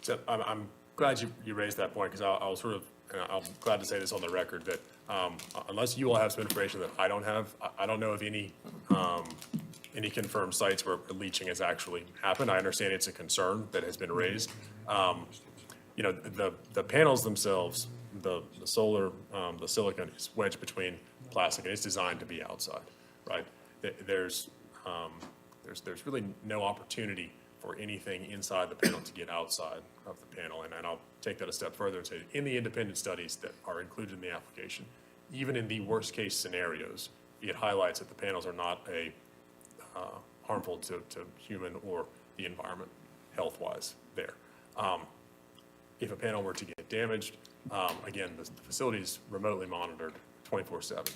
Speaker 9: So I'm glad you raised that point, because I'll sort of, and I'm glad to say this on the record, that unless you all have some information that I don't have, I don't know of any confirmed sites where leaching has actually happened. I understand it's a concern that has been raised. The panels themselves, the solar, the silicon is wedged between plastic, and it's designed to be outside, right? There's really no opportunity for anything inside the panel to get outside of the panel. And I'll take that a step further and say, in the independent studies that are included in the application, even in the worst case scenarios, it highlights that the panels are not harmful to human or the environment health-wise there. If a panel were to get damaged, again, the facility is remotely monitored 24/7.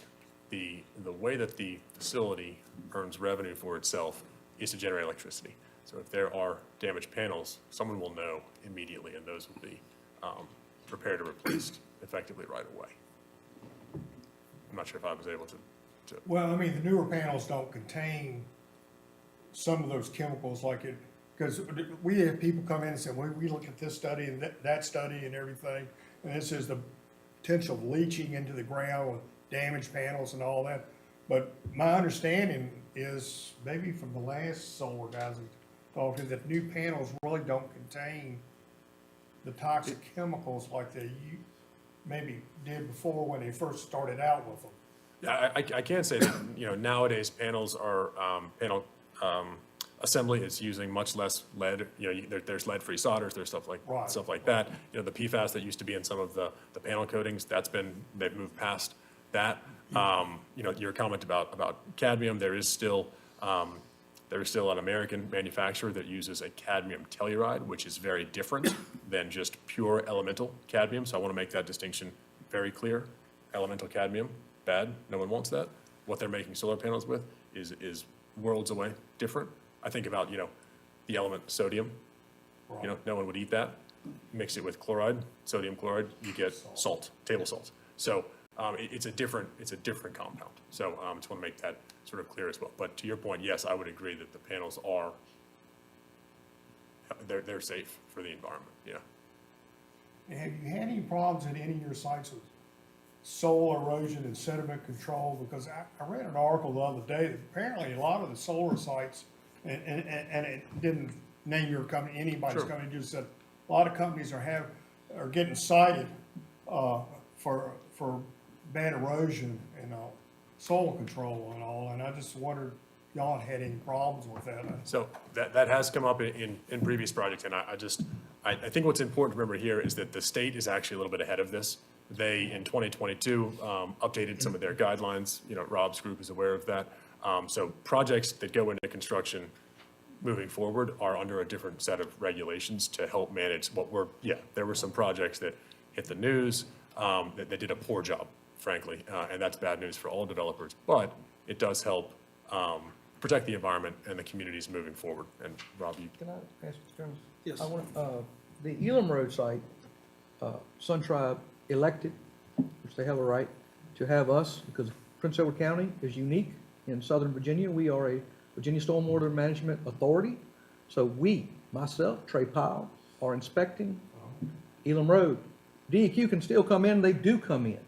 Speaker 9: The way that the facility earns revenue for itself is to generate electricity. So if there are damaged panels, someone will know immediately, and those will be repaired or replaced effectively right away. I'm not sure if I was able to.
Speaker 8: Well, I mean, the newer panels don't contain some of those chemicals like it, because we have people come in and say, well, we look at this study and that study and everything, and this is the potential of leaching into the ground with damaged panels and all that. But my understanding is, maybe from the last solar guys we talked to, that new panels really don't contain the toxic chemicals like they maybe did before when they first started out with them.
Speaker 9: Yeah, I can say that, nowadays panels are, assembly, it's using much less lead. There's lead-free solders, there's
Speaker 8: Right.
Speaker 9: stuff like that. The PFAS that used to be in some of the panel coatings, they've moved past that. Your comment about cadmium, there is still an American manufacturer that uses a cadmium telluride, which is very different than just pure elemental cadmium. So I want to make that distinction very clear. Elemental cadmium, bad, no one wants that. What they're making solar panels with is worlds away different. I think about, the element sodium. No one would eat that. Mix it with chloride, sodium chloride, you get salt, table salt. So it's a different compound. So I just want to make that sort of clear as well. But to your point, yes, I would agree that the panels they're safe for the environment, yeah.
Speaker 8: Have you had any problems at any of your sites with soil erosion and sediment control? Because I read an article the other day that apparently a lot of the solar sites, and it didn't name your company, anybody's
Speaker 9: Sure.
Speaker 8: company, just said a lot of companies are getting cited for bad erosion and soil control and all, and I just wondered if y'all had any problems with that.
Speaker 9: So that has come up in previous projects, and I think what's important to remember here is that the state is actually a little bit ahead of this. They, in 2022, updated some of their guidelines. Rob's group is aware of that. So projects that go into construction moving forward are under a different set of regulations to help manage there were some projects that hit the news that they did a poor job, frankly, and that's bad news for all developers, but it does help protect the environment and the communities moving forward. And Rob, you.
Speaker 6: Can I ask Mr. Jones?
Speaker 3: Yes.
Speaker 6: I want, the Elam Road site, Sun Tribe elected, which they have a right, to have us, because Prince Edward County is unique in Southern Virginia. We are a Virginia Stormwater Management Authority. So we, myself, Trey Powell, are inspecting Elam Road. DEQ can still come in, they do come in.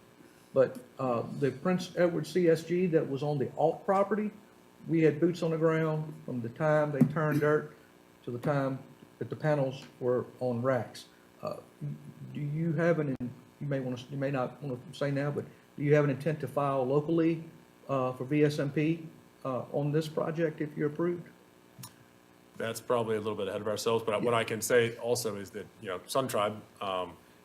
Speaker 6: But the Prince Edward CSG that was on the alt property, we had boots on the ground from the time they turned dirt to the time that the panels were on racks. Do you have you may not want to say now, but do you have an intent to file locally for VSMP on this project if you're approved?
Speaker 9: That's probably a little bit ahead of ourselves, but what I can say also is that, Sun Tribe,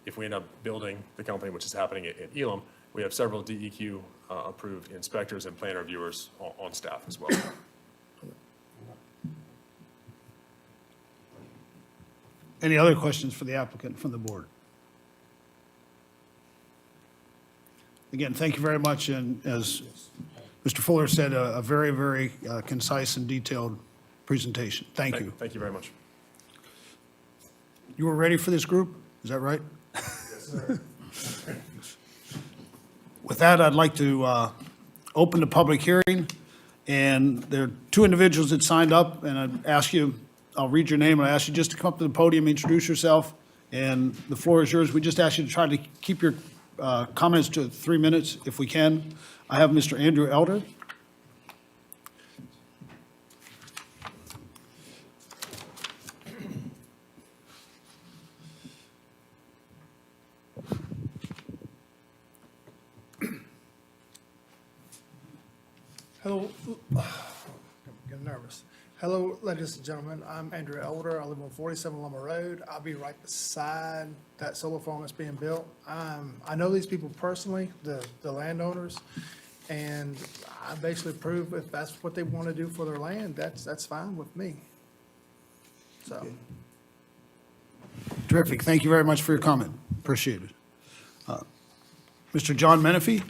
Speaker 9: if we end up building the company, which is happening at Elam, we have several DEQ approved inspectors and plan reviewers on staff as well.
Speaker 3: Any other questions for the applicant from the board? Again, thank you very much, and as Mr. Fuller said, a very, very concise and detailed presentation. Thank you.
Speaker 9: Thank you very much.
Speaker 3: You were ready for this group? Is that right?
Speaker 8: Yes, sir.
Speaker 3: With that, I'd like to open the public hearing, and there are two individuals that signed up, and I'd ask you, I'll read your name, and I ask you just to come up to the podium, introduce yourself, and the floor is yours. We just ask you to try to keep your comments to 3 minutes if we can. I have Mr. Andrew Elder.
Speaker 4: Hello, I'm getting nervous. Hello, ladies and gentlemen, I'm Andrew Elder. I live on 47 Lumber Road. I'll be right beside that solar farm that's being built. I know these people personally, the landowners, and I basically approve if that's what they want to do for their land, that's fine with me. So,
Speaker 3: Terrific. Thank you very much for your comment. Appreciate it. Mr. John Menifee?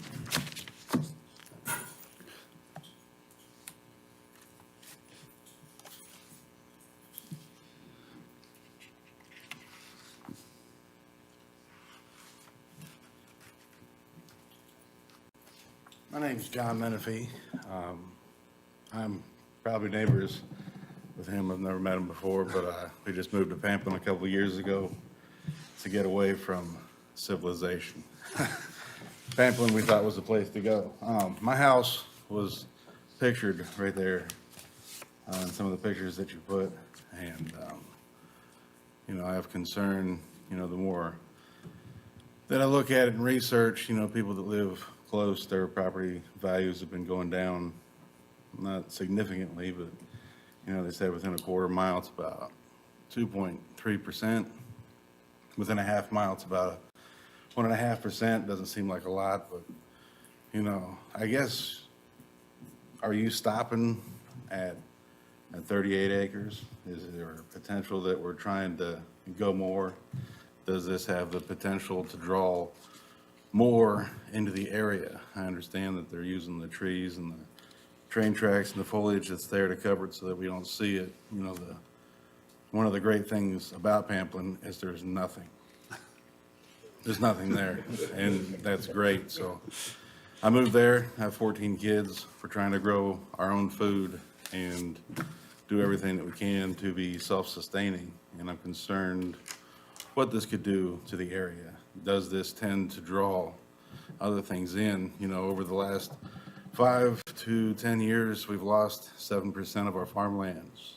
Speaker 13: My name's John Menifee. I'm probably neighbors with him. I've never met him before, but we just moved to Pamplin a couple of years ago to get away from civilization. Pamplin, we thought, was the place to go. My house was pictured right there in some of the pictures that you put, and, I have concern, the more that I look at it and research, people that live close, their property values have been going down, not significantly, but, You know, they say within a quarter mile, it's about 2.3%. Within a half mile, it's about 1.5%. Doesn't seem like a lot, but, you know, I guess, are you stopping at 38 acres? Is there potential that we're trying to go more? Does this have the potential to draw more into the area? I understand that they're using the trees and the train tracks and the foliage that's there to cover it so that we don't see it. You know, one of the great things about Pamplin is there's nothing. There's nothing there, and that's great. So I moved there, I have 14 kids. We're trying to grow our own food and do everything that we can to be self-sustaining, and I'm concerned what this could do to the area. Does this tend to draw other things in? You know, over the last 5 to 10 years, we've lost 7% of our farmlands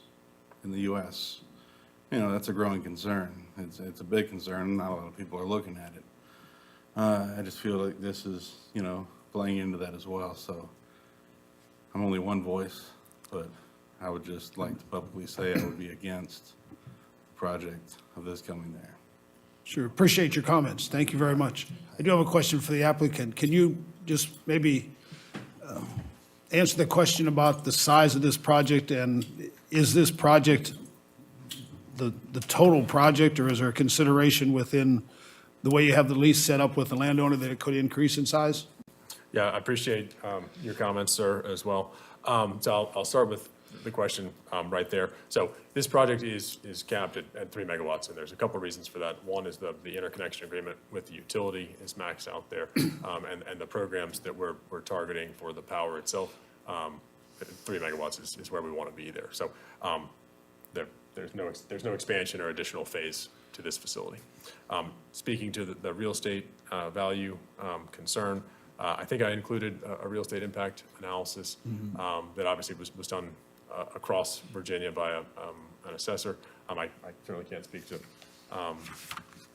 Speaker 13: in the U.S. You know, that's a growing concern. It's a big concern. Not a lot of people are looking at it. I just feel like this is, you know, playing into that as well. So I'm only one voice, but I would just like to publicly say I would be against the project of this coming there.
Speaker 3: Sure, appreciate your comments. Thank you very much. I do have a question for the applicant. Can you just maybe answer the question about the size of this project, and is this project the total project, or is there a consideration within the way you have the lease set up with the landowner that it could increase in size?
Speaker 9: Yeah, I appreciate your comments, sir, as well. So I'll start with the question right there. So this project is capped at 3 megawatts, and there's a couple of reasons for that. One is the interconnection agreement with the utility is maxed out there, and the programs that we're targeting for the power itself, 3 megawatts is where we want to be there. So there's no expansion or additional phase to this facility. Speaking to the real estate value concern, I think I included a real estate impact analysis that obviously was done across Virginia by an assessor. I certainly can't speak to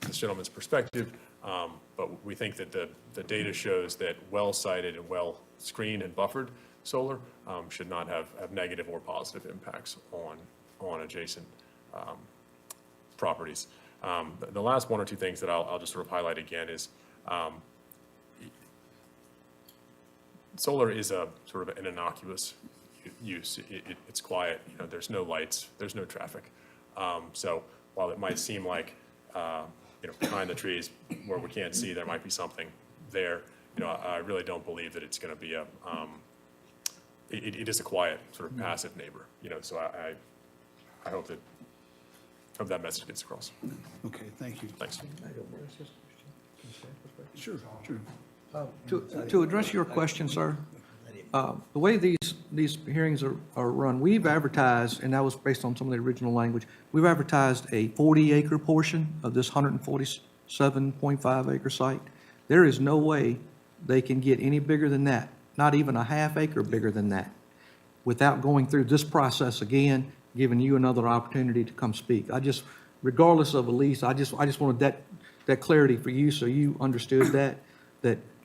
Speaker 9: this gentleman's perspective, but we think that the data shows that well-sited and well-screened and buffered solar should not have negative or positive impacts on adjacent properties. The last one or two things that I'll just sort of highlight again is solar is a sort of an innocuous use. It's quiet, you know, there's no lights, there's no traffic. So while it might seem like, you know, behind the trees where we can't see, there might be something there, you know, I really don't believe that it's going to be it is a quiet, sort of passive neighbor, you know, so I hope that message gets across.
Speaker 3: Okay, thank you.
Speaker 9: Thanks.
Speaker 3: Sure, sure.
Speaker 6: To address your question, sir, the way these hearings are run, we've advertised, and that was based on some of the original language, we've advertised a 40-acre portion of this 147.5 acre site. There is no way they can get any bigger than that, not even a half acre bigger than that, without going through this process again, giving you another opportunity to come speak. Regardless of a lease, I just wanted that clarity for you, so you understood that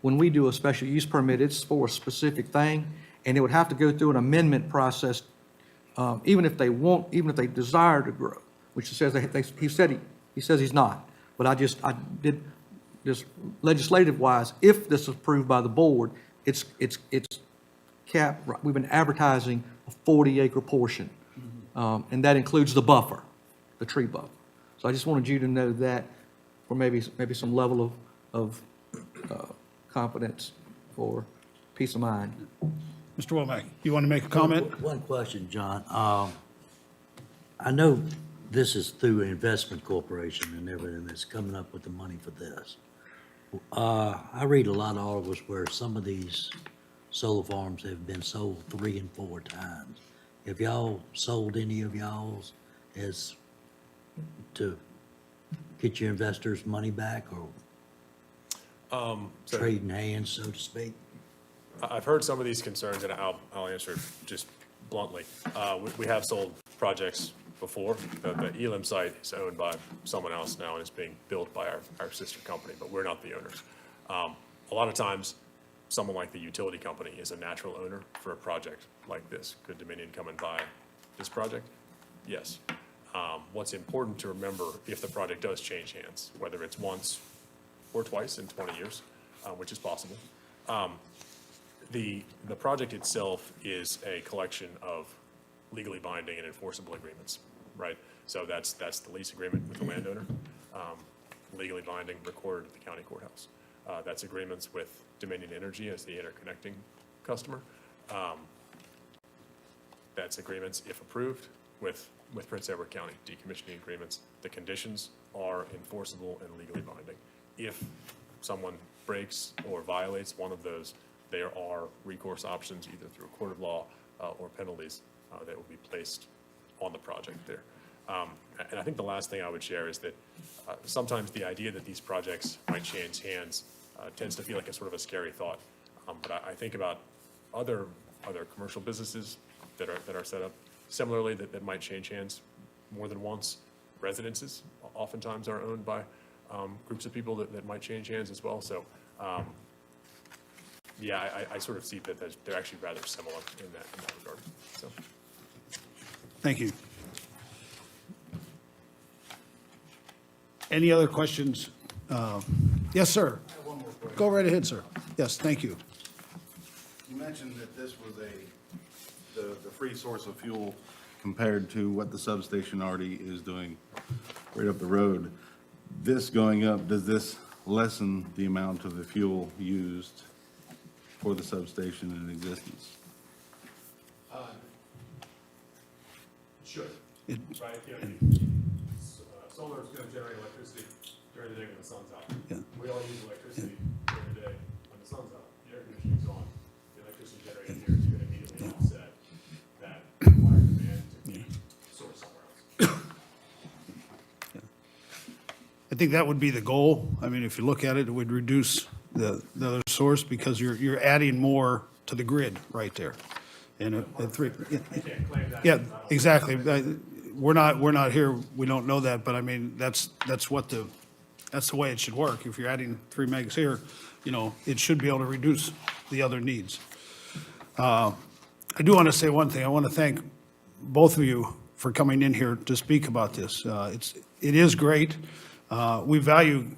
Speaker 6: when we do a special use permit, it's for a specific thing, and it would have to go through an amendment process, even if they desire to grow, which says he says he's not. But I did just legislative-wise, if this is approved by the board, it's capped. We've been advertising a 40-acre portion, and that includes the buffer, the tree buffer. So I just wanted you to know that, or maybe some level of confidence or peace of mind.
Speaker 3: Mr. Womack, you want to make a comment?
Speaker 5: One question, John. I know this is through an investment corporation and everything that's coming up with the money for this. I read a lot of articles where some of these solar farms have been sold 3 and 4 times. Have y'all sold any of y'all's as to get your investors' money back, or trading hands, so to speak?
Speaker 9: I've heard some of these concerns, and I'll answer just bluntly. We have sold projects before. The Elam site is owned by someone else now and is being built by our sister company, but we're not the owners. A lot of times, someone like the utility company is a natural owner for a project like this. Could Dominion come and buy this project? Yes. What's important to remember if the project does change hands, whether it's once or twice in 20 years, which is possible. The project itself is a collection of legally binding and enforceable agreements, right? So that's the lease agreement with the landowner, legally binding, recorded at the county courthouse. That's agreements with Dominion Energy as the interconnecting customer. That's agreements, if approved, with Prince Edward County, decommissioning agreements. The conditions are enforceable and legally binding. If someone breaks or violates one of those, there are recourse options, either through a court of law or penalties that will be placed on the project there. And I think the last thing I would share is that sometimes the idea that these projects might change hands tends to feel like a sort of a scary thought. But I think about other commercial businesses that are set up similarly that might change hands more than once. Residences oftentimes are owned by groups of people that might change hands as well. So yeah, I sort of see that they're actually rather similar in that regard. So.
Speaker 3: Thank you. Any other questions? Yes, sir.
Speaker 13: I have one more question.
Speaker 3: Go right ahead, sir. Yes, thank you.
Speaker 13: You mentioned that this was the free source of fuel compared to what the substation already is doing right up the road. This going up, does this lessen the amount of the fuel used for the substation in existence?
Speaker 9: Sure.
Speaker 3: It-
Speaker 9: Right, yeah. Solar is gonna generate electricity during the day when the sun's out.
Speaker 3: Yeah.
Speaker 9: We all use electricity during the day when the sun's out, the air conditioning's on. The electricity generated here is gonna immediately offset that higher demand to be sourced somewhere else.
Speaker 3: I think that would be the goal. I mean, if you look at it, it would reduce the other source because you're adding more to the grid right there. And three,
Speaker 9: You can't claim that.
Speaker 3: yeah, exactly. We're not here, we don't know that, but I mean, that's the way it should work. If you're adding 3 megs here, it should be able to reduce the other needs. I do want to say one thing. I want to thank both of you for coming in here to speak about this. It is great. We value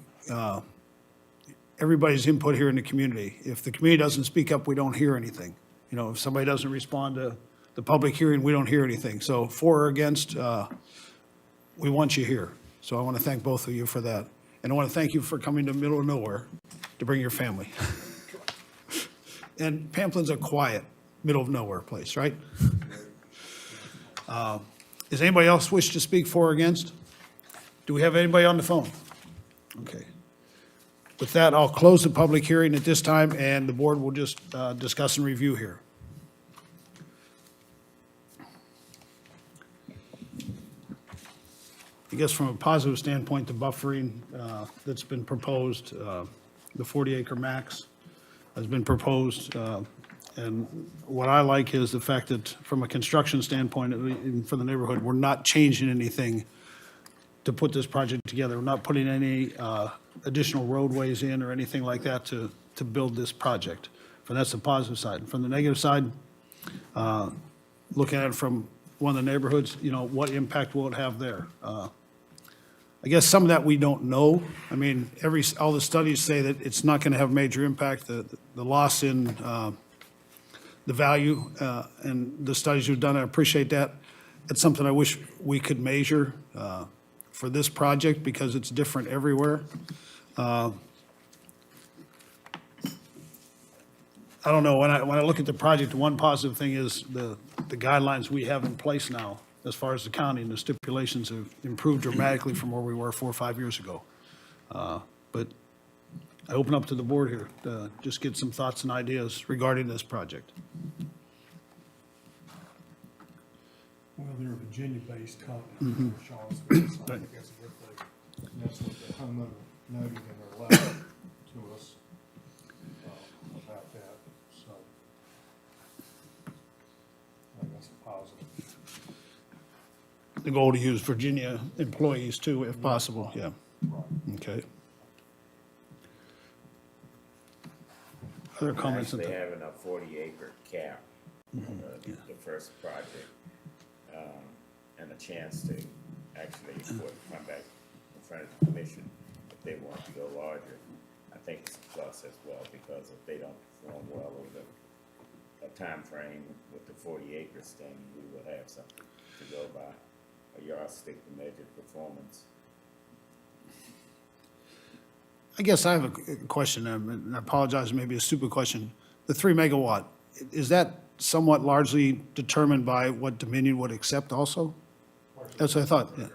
Speaker 3: everybody's input here in the community. If the community doesn't speak up, we don't hear anything. If somebody doesn't respond to the public hearing, we don't hear anything. So for or against, we want you here. So I want to thank both of you for that. And I want to thank you for coming to middle of nowhere to bring your family. And Pamplin's a quiet, middle of nowhere place, right? Does anybody else wish to speak for or against? Do we have anybody on the phone? Okay. With that, I'll close the public hearing at this time, and the board will just discuss and review here. I guess from a positive standpoint, the buffering that's been proposed, the 40-acre max has been proposed. And what I like is the fact that from a construction standpoint, and for the neighborhood, we're not changing anything to put this project together. We're not putting any additional roadways in or anything like that to build this project. And that's the positive side. From the negative side, looking at it from one of the neighborhoods, what impact will it have there? I guess some of that we don't know. I mean, all the studies say that it's not going to have major impact. The loss in the value and the studies you've done, I appreciate that. It's something I wish we could measure for this project because it's different everywhere. I don't know, when I look at the project, one positive thing is the guidelines we have in place now, as far as the county, and the stipulations have improved dramatically from where we were 4 or 5 years ago. But I open up to the board here to just get some thoughts and ideas regarding this project.
Speaker 8: Well, they're a Virginia-based company, Charlottesville, so I think that's a good thing.
Speaker 4: And that's what the homeowner noted in their letter to us about that, so I think that's a positive.
Speaker 3: The goal to use Virginia employees too, if possible, yeah. Okay. Other comments?
Speaker 14: Actually having a 40-acre cap, the first project. and a chance to actually for it to come back in front of the commission if they want to go larger. I think it's a plus as well, because if they don't perform well over a time frame with the 40 acres thing, we will have something to go by, a yardstick to measure performance.
Speaker 3: I guess I have a question, and I apologize, maybe a stupid question. The 3 megawatt, is that somewhat largely determined by what Dominion would accept also? That's what I thought, yeah.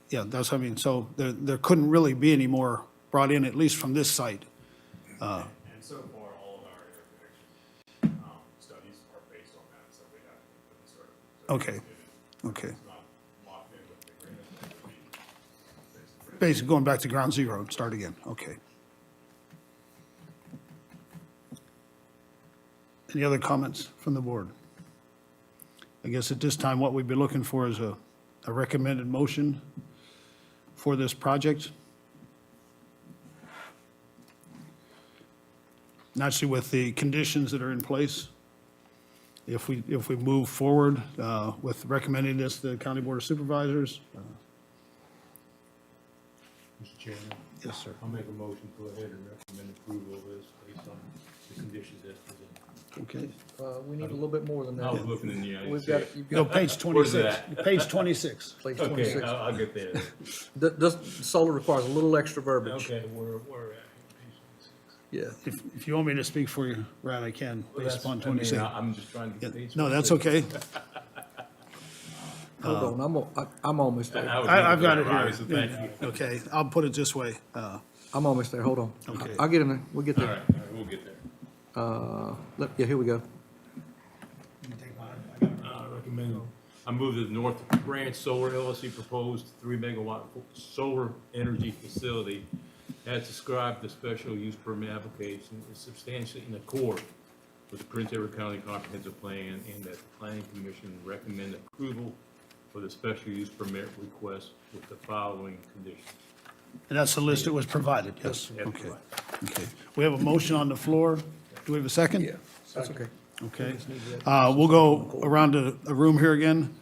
Speaker 3: Yeah, that's what I mean. So there couldn't really be any more brought in, at least from this site.
Speaker 9: And so far, all of our interconnection studies are based on that, so we have to put sort of.
Speaker 3: Okay, okay.
Speaker 9: It's not locked in with the agreement. It would be
Speaker 3: Basically going back to ground zero and start again, okay. Any other comments from the board? I guess at this time, what we'd be looking for is a recommended motion for this project. Naturally, with the conditions that are in place, if we move forward with recommending this to the County Board of Supervisors.
Speaker 15: Mr. Chairman?
Speaker 3: Yes, sir.
Speaker 15: I'll make a motion to go ahead and recommend approval of this based on the conditions as presented.
Speaker 3: Okay.
Speaker 6: We need a little bit more than that.
Speaker 15: I was looking in the.
Speaker 6: We've got, you've
Speaker 3: Go
Speaker 6: got
Speaker 3: page
Speaker 15: Where's
Speaker 3: 26.
Speaker 15: that?
Speaker 3: Page 26.
Speaker 6: page
Speaker 15: Okay,
Speaker 6: 26.
Speaker 15: I'll get there.
Speaker 6: This solar requires a little extra verbiage.
Speaker 15: Okay, we're at.
Speaker 6: Yeah.
Speaker 3: If you want me to speak for you, Ryan, I can, based upon 26.
Speaker 15: I'm just trying to get page.
Speaker 3: No, that's
Speaker 15: 26.
Speaker 3: okay.
Speaker 6: Hold on, I'm almost there.
Speaker 15: I was
Speaker 3: I've got it
Speaker 15: looking at Robbie, so
Speaker 3: here.
Speaker 15: thank you.
Speaker 3: Okay, I'll put it this way.
Speaker 6: I'm almost there, hold on.
Speaker 3: Okay.
Speaker 6: I'll get in there, we'll get
Speaker 15: All
Speaker 6: there.
Speaker 15: right, we'll get there.
Speaker 6: Yeah, here we go.
Speaker 15: I move that North Branch Solar LLC proposed 3 megawatt solar energy facility as described the special use permit application is substantially in accord with the Prince Edward County Comprehensive Plan, and that the Planning Commission recommend approval for the special use permit request with the following conditions.
Speaker 3: And that's the list that was provided, yes?
Speaker 15: Yes,
Speaker 3: Okay,
Speaker 15: right.
Speaker 3: okay. We have a motion on the floor. Do we have a second?
Speaker 6: Yeah, that's okay.
Speaker 3: Okay. We'll go around the room here again.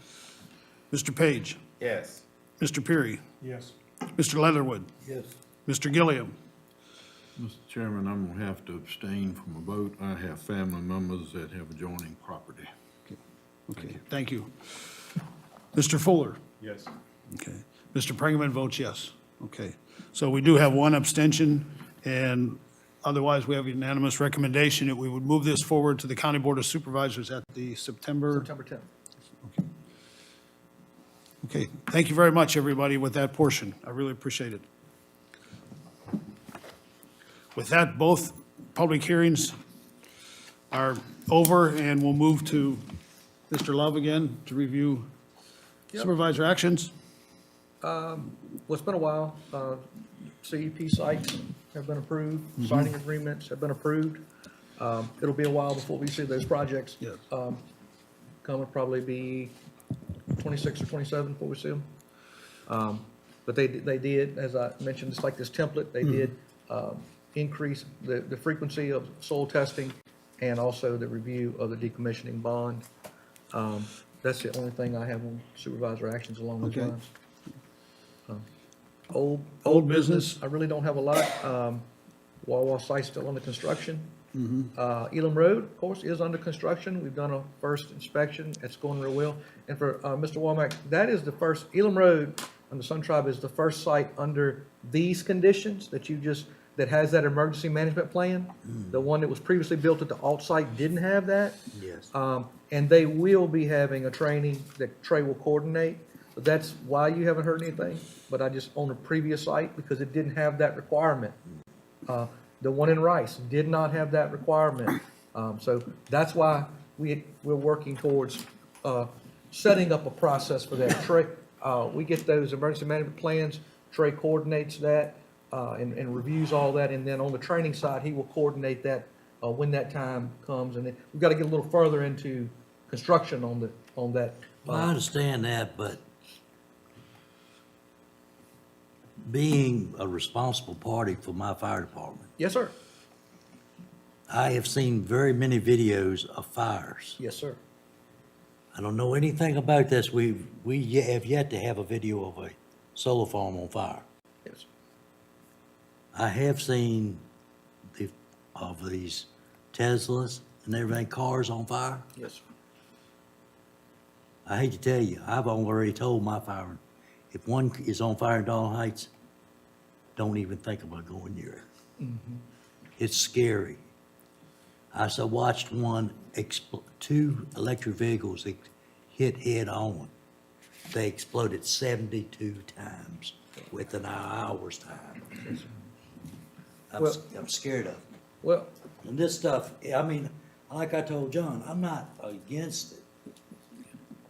Speaker 3: Mr. Page,
Speaker 14: Yes.
Speaker 3: Mr. Peary,
Speaker 8: Yes.
Speaker 3: Mr. Leatherwood,
Speaker 6: Yes.
Speaker 3: Mr. Gilliam.
Speaker 10: Mr. Chairman, I'm gonna have to abstain from a vote. I have family members that have adjoining property.
Speaker 3: Okay, thank you. Mr. Fuller.
Speaker 15: Yes.
Speaker 3: Okay. Mr. Pringerman votes yes. Okay. So we do have one abstention, and otherwise, we have unanimous recommendation that we would move this forward to the County Board of Supervisors at the September.
Speaker 6: September 10th.
Speaker 3: Okay, thank you very much, everybody, with that portion. I really appreciate it. With that, both public hearings are over, and we'll move to Mr. Love again to review supervisor actions.
Speaker 6: Well, it's been a while. CEP sites have been approved, signing agreements have been approved. It'll be a while before we see those projects.
Speaker 3: Yes.
Speaker 6: Coming probably be 26 or 27 before we see them. But they did, as I mentioned, just like this template, they did increase the frequency of soil testing and also the review of the decommissioning bond. That's the only thing I have on supervisor actions along those
Speaker 3: Okay.
Speaker 6: lines. Old
Speaker 3: business.
Speaker 6: I really don't have a lot. Wawa site's still under construction. Elam Road, of course, is under construction. We've done a first inspection. It's going real well. And for Mr. Womack, that is the first, Elam Road on the Sun Tribe is the first site under these conditions that has that emergency management plan. The one that was previously built at the alt site didn't have that.
Speaker 5: Yes.
Speaker 6: And they will be having a training that Trey will coordinate. So that's why you haven't heard anything, but I just on a previous site because it didn't have that requirement. The one in Rice did not have that requirement. So that's why we're working towards setting up a process for that. Trey, we get those emergency management plans, Trey coordinates that and reviews all that, and then on the training side, he will coordinate that when that time comes. And then we've got to get a little further into construction on that.
Speaker 5: Well, I understand that, but being a responsible party for my fire department,
Speaker 6: Yes, sir.
Speaker 5: I have seen very many videos of fires.
Speaker 6: Yes, sir.
Speaker 5: I don't know anything about this. We have yet to have a video of a solar farm on fire.
Speaker 6: Yes.
Speaker 5: I have seen of these Teslas and everything, cars on fire.
Speaker 6: Yes, sir.
Speaker 5: I hate to tell you, I've already told my fireman, if one is on fire in Donald Heights, don't even think about going near it. It's scary. I watched two electric vehicles hit head on. They exploded 72 times within an hour's time. I'm scared of it.
Speaker 6: Well,
Speaker 5: And this stuff, I mean, like I told John, I'm not against it.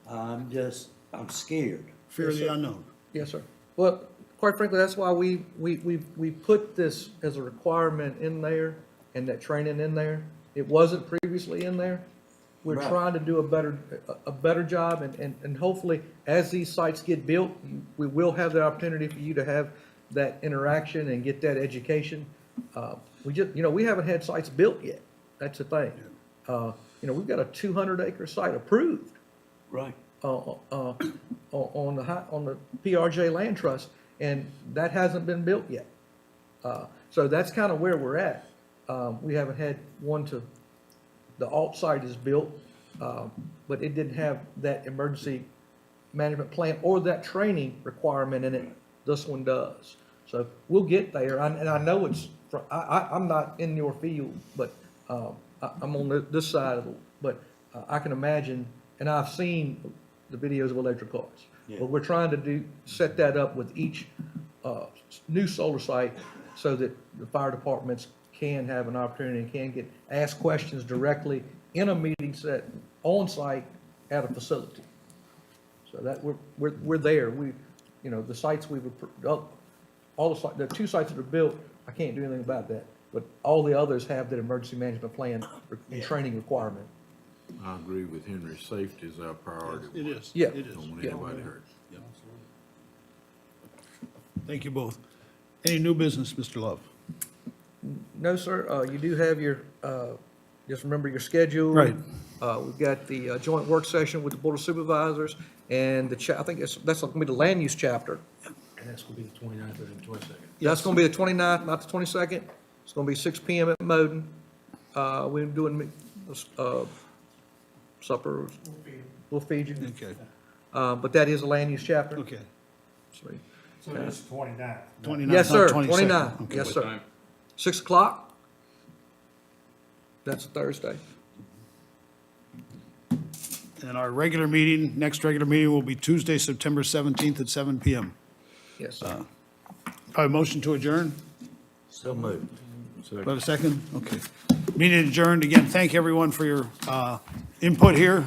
Speaker 5: I'm scared.
Speaker 3: Fear of the unknown.
Speaker 6: yes, sir. Well, quite frankly, that's why we put this as a requirement in there and that training in there. It wasn't previously in there. We're
Speaker 5: Right.
Speaker 6: trying to do a better job, and hopefully, as these sites get built, we will have the opportunity for you to have that interaction and get that education. We haven't had sites built yet. That's the thing. We've got a 200-acre site approved
Speaker 5: Right.
Speaker 6: on the PRJ Land Trust, and that hasn't been built yet. So that's kind of where we're at. We haven't had the alt site is built, but it didn't have that emergency management plan or that training requirement in it. This one does. So we'll get there, and I know I'm not in your field, but I'm on this side of it, but I can imagine, and I've seen the videos of electric cars.
Speaker 5: Yeah.
Speaker 6: But we're trying to set that up with each new solar site so that the fire departments can have an opportunity and can get asked questions directly in a meeting set on site at a facility. So that we're there. The sites the two sites that are built, I can't do anything about that. But all the others have that emergency management plan and training requirement.
Speaker 10: I agree with Henry. Safety is our priority.
Speaker 3: It is.
Speaker 6: Yeah.
Speaker 3: It is.
Speaker 10: Don't want
Speaker 6: Yeah.
Speaker 10: anybody hurt.
Speaker 3: Thank you both. Any new business, Mr. Love?
Speaker 6: No, sir. You do have your, just remember your schedule.
Speaker 3: Right.
Speaker 6: We've got the joint work session with the Board of Supervisors and I think that's going to be the land use chapter.
Speaker 15: And that's gonna be the 29th or the 22nd.
Speaker 6: That's going to be the 29th, not the 22nd. It's going to be 6 PM at Moden. We're doing supper. We'll feed you.
Speaker 3: Okay,
Speaker 6: But that is a land use chapter.
Speaker 3: okay.
Speaker 6: Sweet.
Speaker 8: So it's 29th.
Speaker 3: 29th,
Speaker 6: Yes,
Speaker 3: not
Speaker 6: sir.
Speaker 3: 22nd.
Speaker 6: 29th.
Speaker 3: Okay.
Speaker 6: Yes,
Speaker 15: What
Speaker 6: sir.
Speaker 15: time?
Speaker 6: 6 o'clock. That's a Thursday.
Speaker 3: And our next regular meeting will be Tuesday, September 17th at 7 PM.
Speaker 6: Yes, sir.
Speaker 3: A motion to adjourn?
Speaker 5: So moved.
Speaker 3: Do I have a second? Okay. Meeting adjourned. Again, thank everyone for your input here.